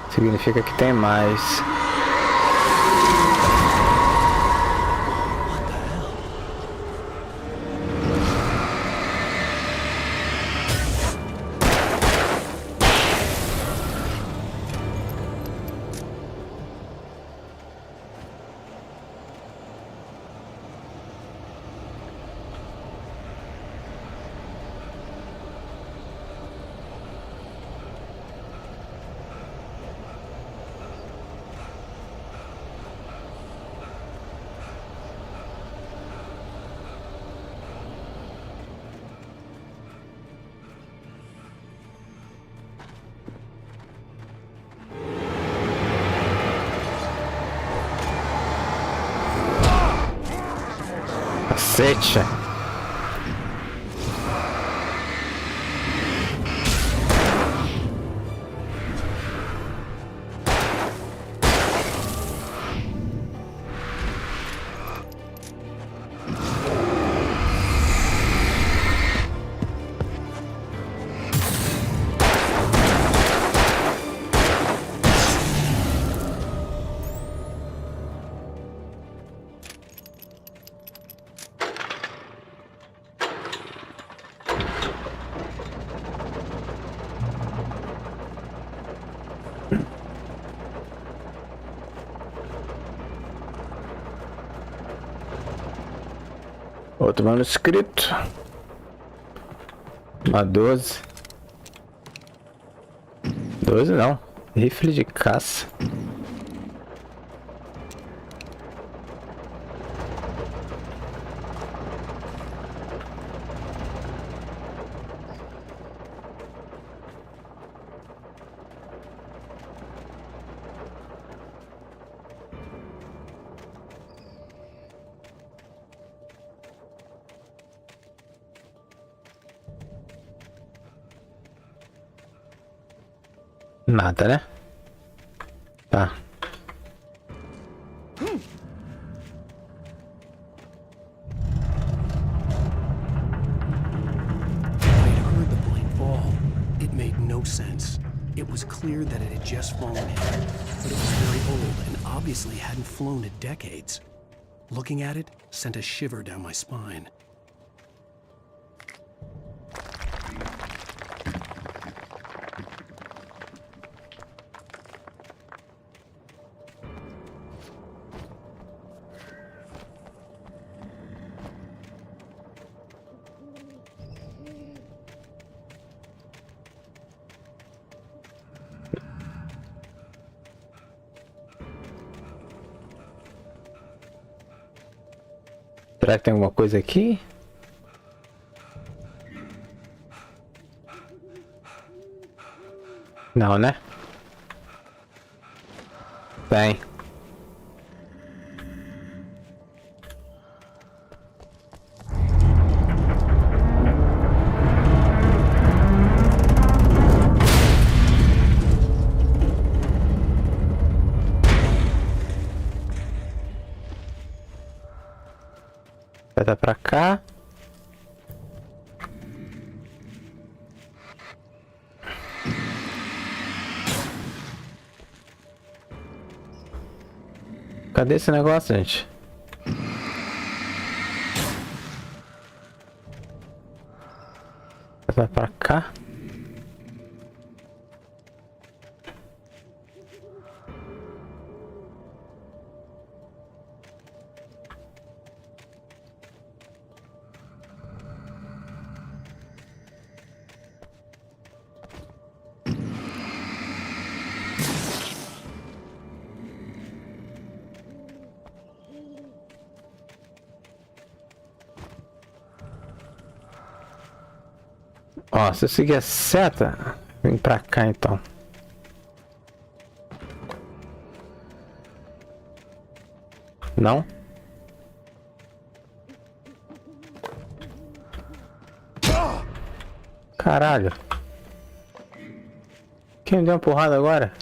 Significa que tem mais. Cacete. Outro manuscrito. Uma 12. 12 não. Rifle de caça. Nada, né? Tá. It made no sense. It was clear that it had just fallen in, but it was very old and obviously hadn't flown in decades. Looking at it sent a shiver down my spine. Será que tem alguma coisa aqui? Não, né? Tem. Vai dar pra cá. Cadê esse negócio, gente? Vai pra cá. Ó, se eu seguir a seta, vem pra cá então. Não? Caralho. Quem me deu uma porrada agora?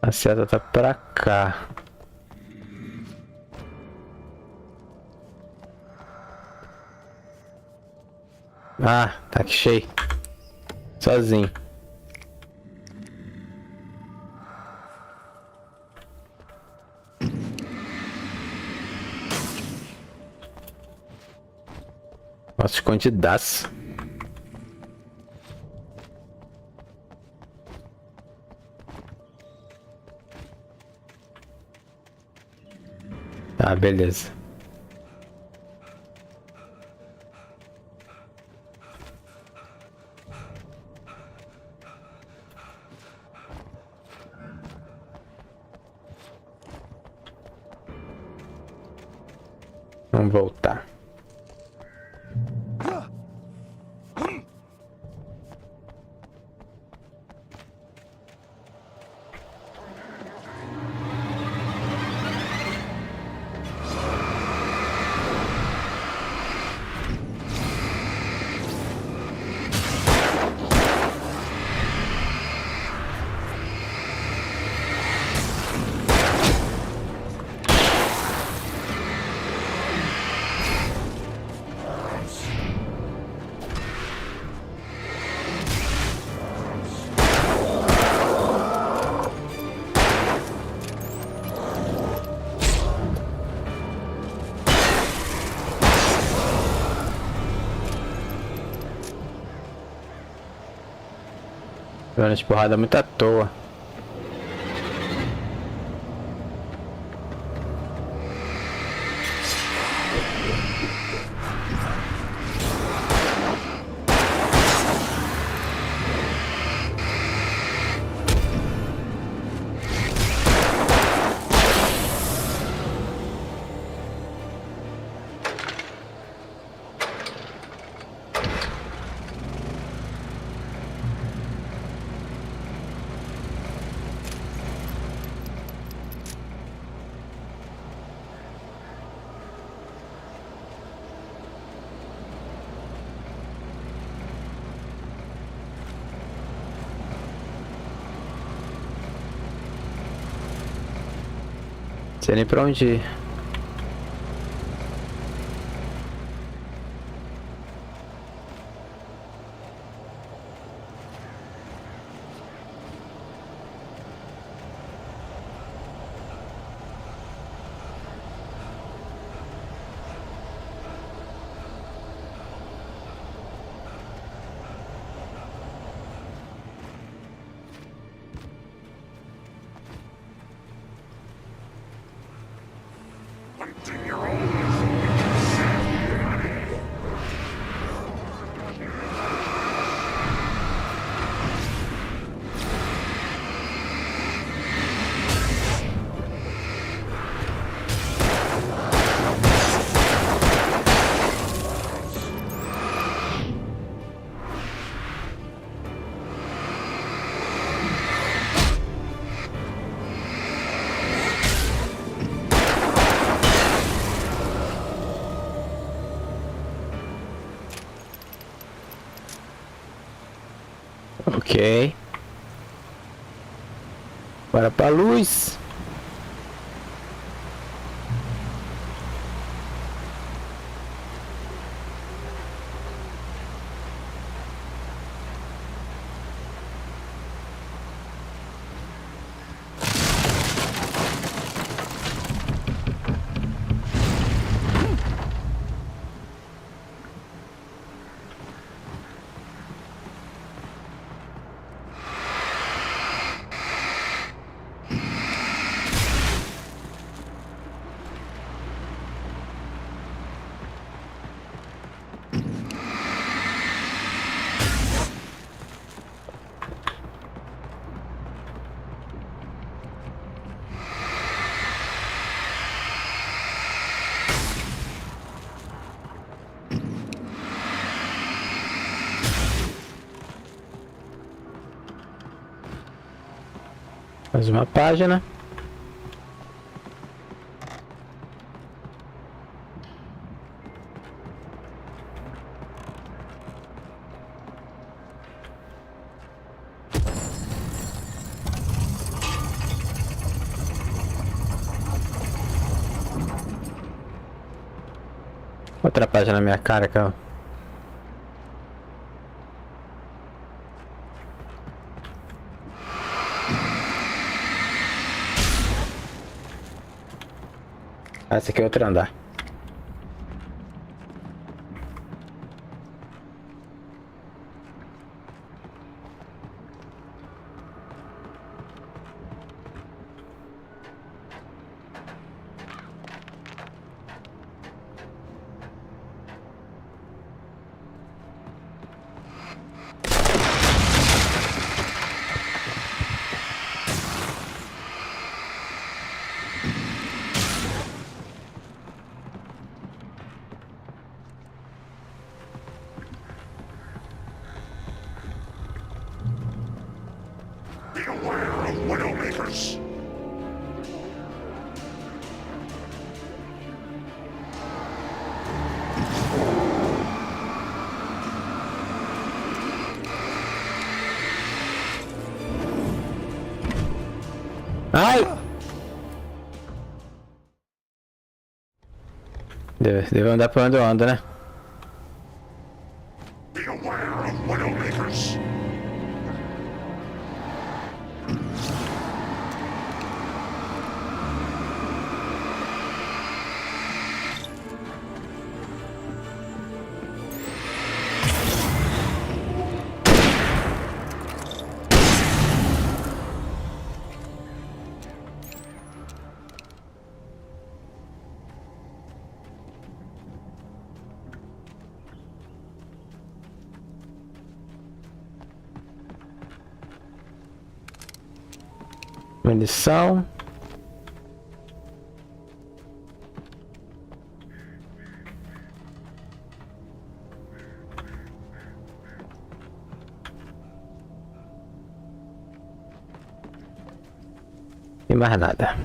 A seta tá pra cá. Ah, tá aqui cheio. Sozinho. Nossa, escondidaço. Tá, beleza. Vamos voltar. Dando as porradas muito à toa. Não sei nem pra onde ir. Ok. Bora pra luz. Mais uma página. Outra página na minha cara, cara. Essa aqui é outro andar. Ai! Deve andar pra onde eu ando, né? Munição. E mais nada.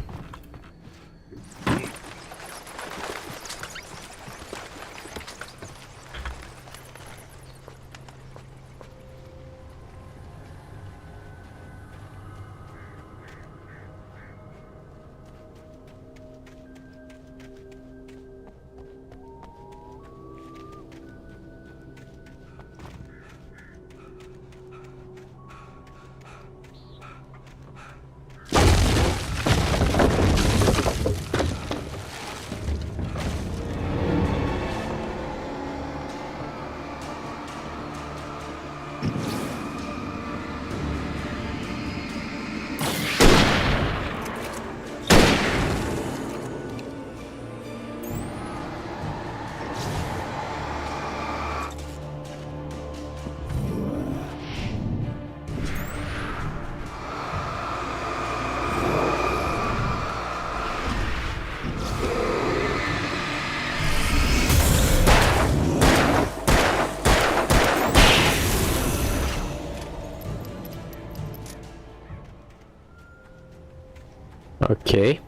Ok.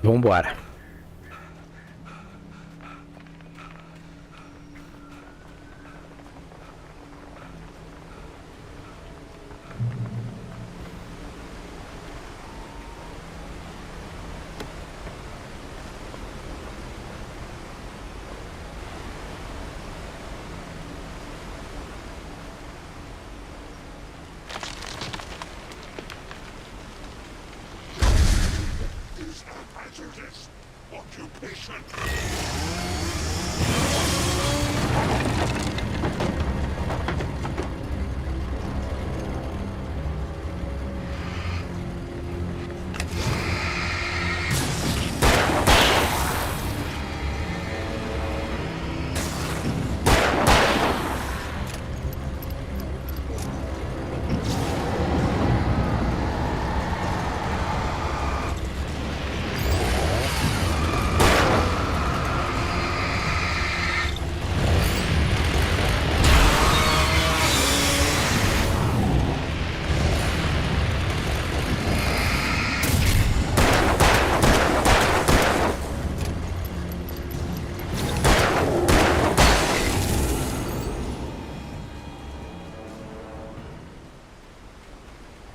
Vambora.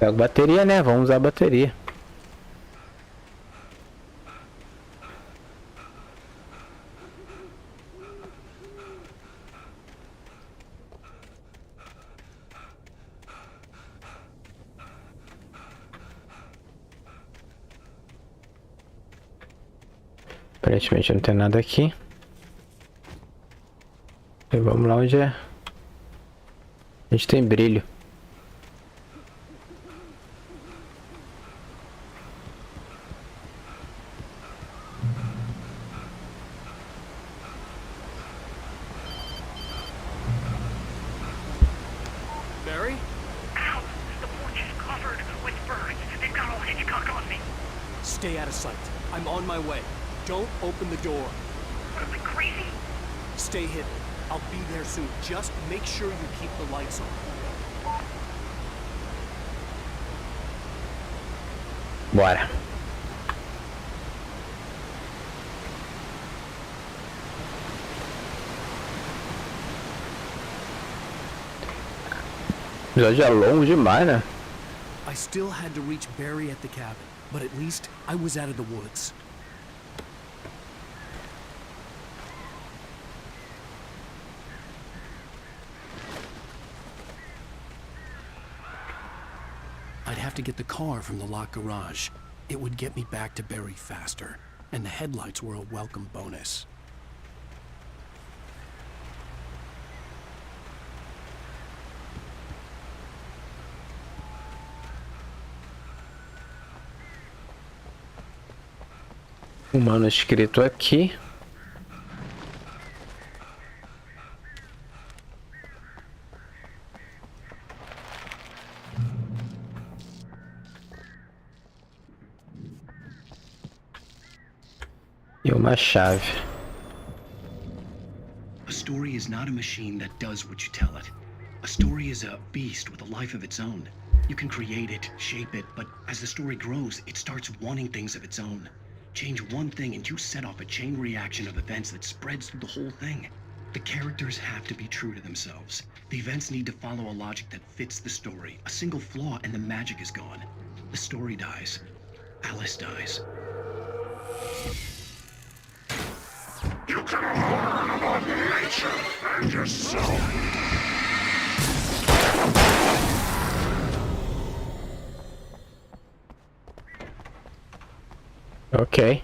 Pega bateria, né? Vamos usar a bateria. Aparentemente não tem nada aqui. E vamos lá onde é. A gente tem brilho. Barry? Ow! The porch is covered with birds. They've got all Hitchcock on me. Stay out of sight. I'm on my way. Don't open the door. What, am I crazy? Stay hidden. I'll be there soon. Just make sure you keep the lights on. Bora. Já é longo demais, né? I still had to reach Barry at the cabin, but at least I was out of the woods. I'd have to get the car from the locked garage. It would get me back to Barry faster, and the headlights were a welcome bonus. O manuscrito aqui. E uma chave. A story is not a machine that does what you tell it. A story is a beast with a life of its own. You can create it, shape it, but as the story grows, it starts wanting things of its own. Change one thing and you set off a chain reaction of events that spreads through the whole thing. The characters have to be true to themselves. The events need to follow a logic that fits the story. A single flaw and the magic is gone. The story dies. Alice dies. You can learn about nature and yourself. Ok.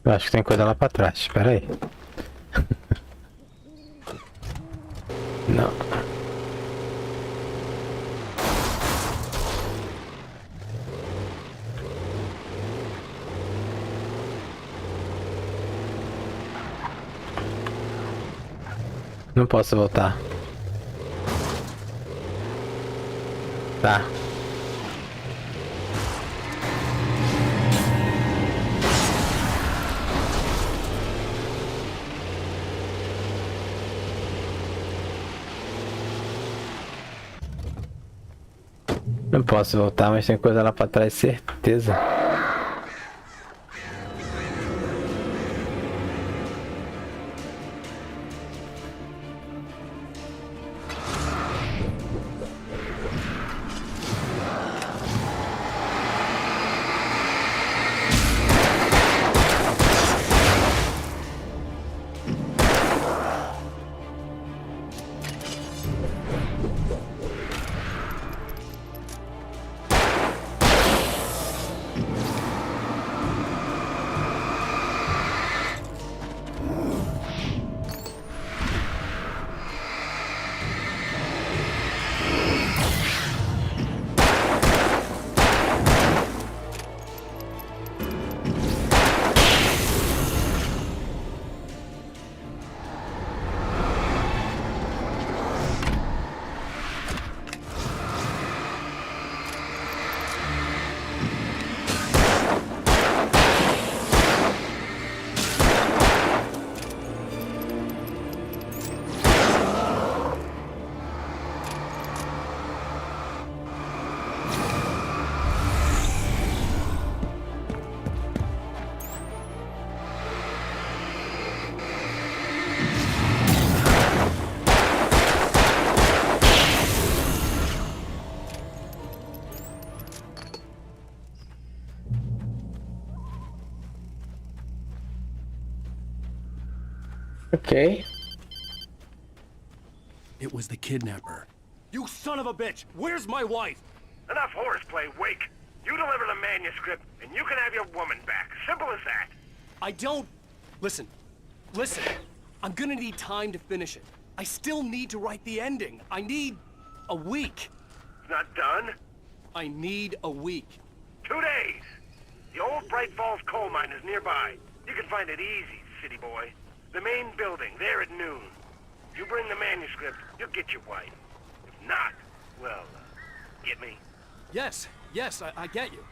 Eu acho que tem coisa lá pra trás, espera aí. Não. Não posso voltar. Tá. Não posso voltar, mas tem coisa lá pra trás, certeza. Okay. It was the kidnapper. You son of a bitch! Where's my wife? Enough horseplay, Wake. You deliver the manuscript, and you can have your woman back. Simple as that. I don't... Listen. I'm gonna need time to finish it. I still need to write the ending. I need a week. It's not done? I need a week. 2 days. The old Bright Falls coal mine is nearby. You can find it easy, city boy. The main building, there at noon. If you bring the manuscript, you'll get your wife. If not, well, get me? Yes, I get you.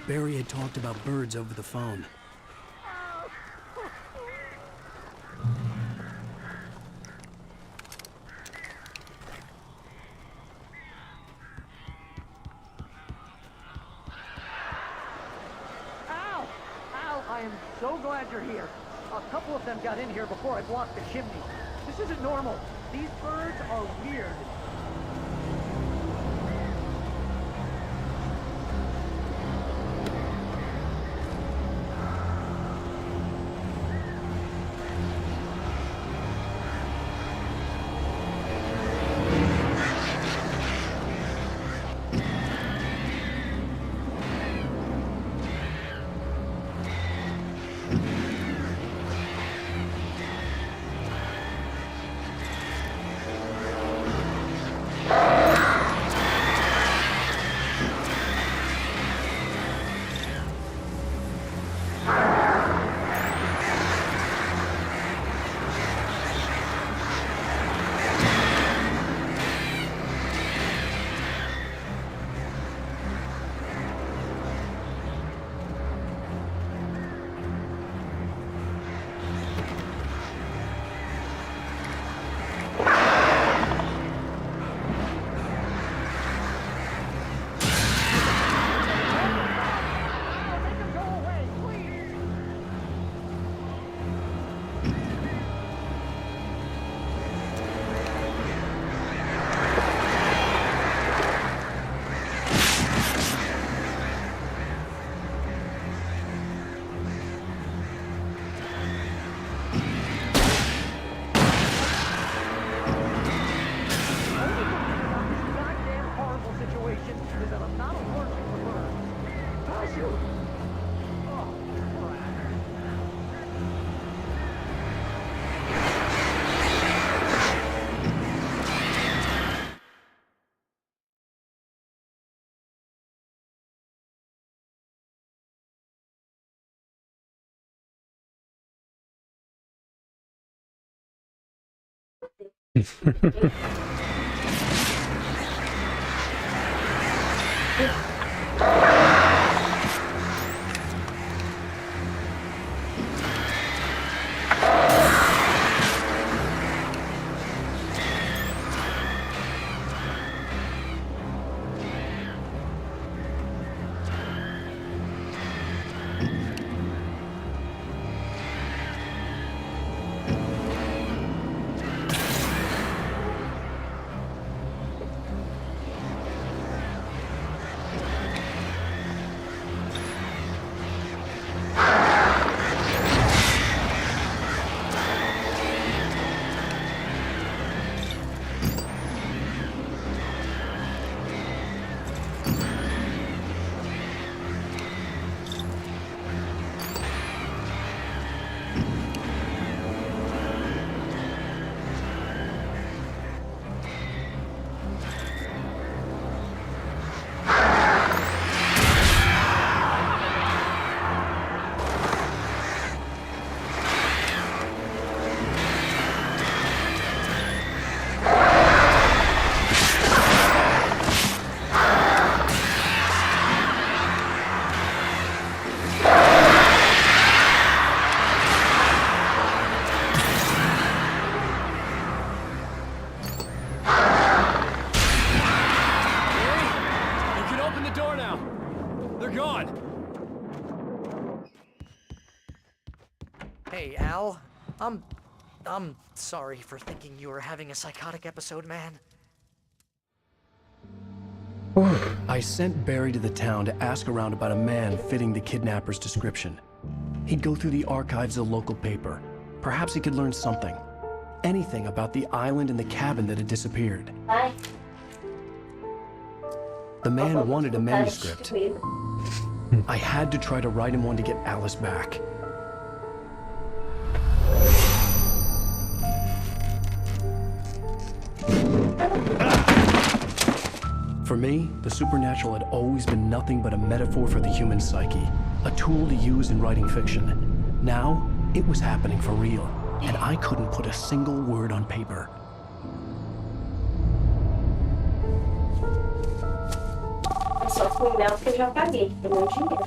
Barry had talked about birds over the phone. Al! Al, I am so glad you're here. A couple of them got in here before I blocked the chimney. This isn't normal. These birds are weird. Hey, Al. I'm sorry for thinking you were having a psychotic episode, man. I sent Barry to the town to ask around about a man fitting the kidnapper's description. He'd go through the archives of the local paper. Perhaps he could learn something. Anything about the island and the cabin that had disappeared. The man wanted a manuscript. I had to try to write him one to get Alice back. For me, the supernatural had always been nothing but a metaphor for the human psyche, a tool to use in writing fiction. Now, it was happening for real, and I couldn't put a single word on paper. Só fui mel que eu já paguei, tem meu dinheiro.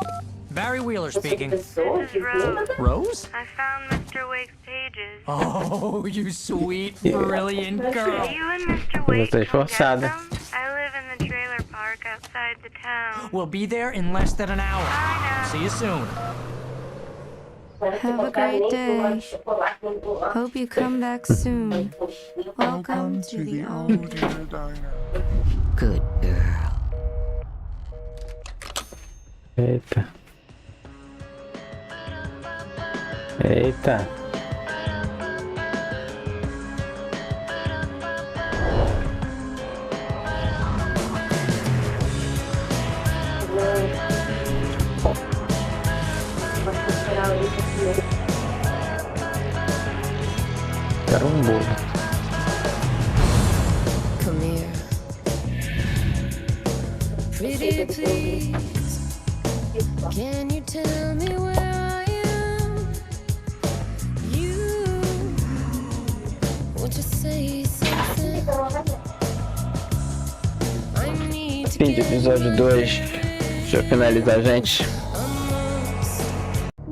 Barry Wheeler speaking. This is Rose. Rose? I found Mr. Wake's pages. Oh, you sweet, brilliant girl. You and Mr. Wake Estou can get esforçada. them? I live in the trailer park outside the town. We'll be there in less than an hour. See you soon. Have a great day. Hope you come back soon. Welcome to the onde. Good girl. Eita. Eita. Quero bolo. Come here. Pretty please. Can you tell me where I am? You want to say something? I need to Fim de episódio 2. Deixa eu finalizar, gente.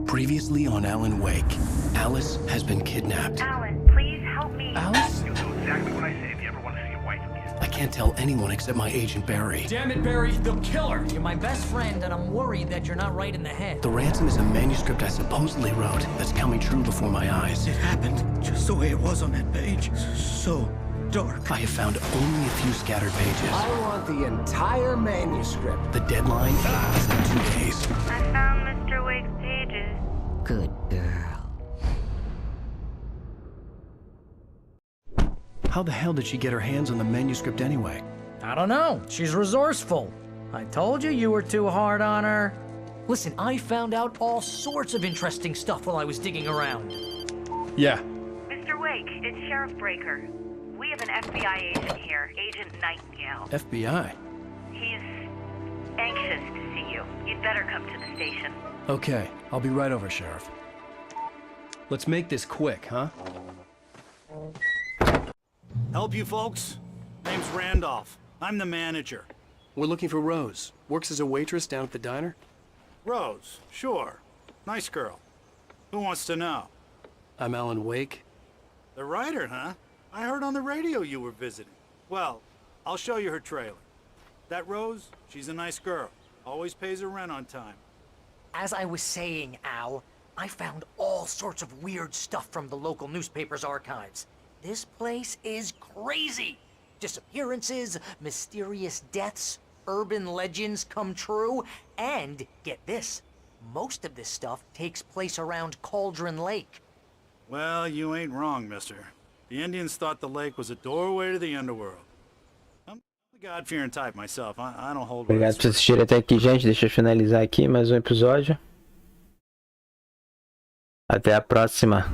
Previously on Alan Wake, Alice has been kidnapped. Alan, please help me. Alice? You'll do exactly what I say if you ever want to see your wife again. I can't tell anyone except my agent Barry. Damn it, Barry, they'll kill her. You're my best friend, and I'm worried that you're not right in the head. The ransom is a manuscript I supposedly wrote that's coming true before my eyes. It happened just the way it was on that page. So dark. I have found only a few scattered pages. I want the entire manuscript. The deadline is in 2 days. I found Mr. Wake's pages. Good girl. How the hell did she get her hands on the manuscript anyway? I don't know. She's resourceful. I told you you were too hard on her. Listen, I found out all sorts of interesting stuff while I was digging around. Yeah. Mr. Wake, it's Sheriff Breaker. We have an FBI agent here, Agent Nightingale. FBI? He's anxious to see you. You'd better come to the station. Okay, I'll be right over, Sheriff. Let's make this quick, huh? Help you folks? Name's Randolph. I'm the manager. We're looking for Rose. Works as a waitress down at the diner. Rose, sure. Nice girl. Who wants to know? I'm Alan Wake. The writer, huh? I heard on the radio you were visiting. Well, I'll show you her trailer. That Rose, she's a nice girl. Always pays her rent on time. As I was saying, Al, I found all sorts of weird stuff from the local newspaper's archives. This place is crazy. Disappearances, mysterious deaths, urban legends come true, and get this, most of this stuff takes place around Cauldron Lake. Well, you ain't wrong, mister. The Indians thought the lake was a doorway to the underworld. I'm a God-fearing type myself. I don't hold... Obrigado por assistir até aqui, gente. Deixa eu finalizar aqui mais um episódio. Até a próxima.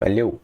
Valeu!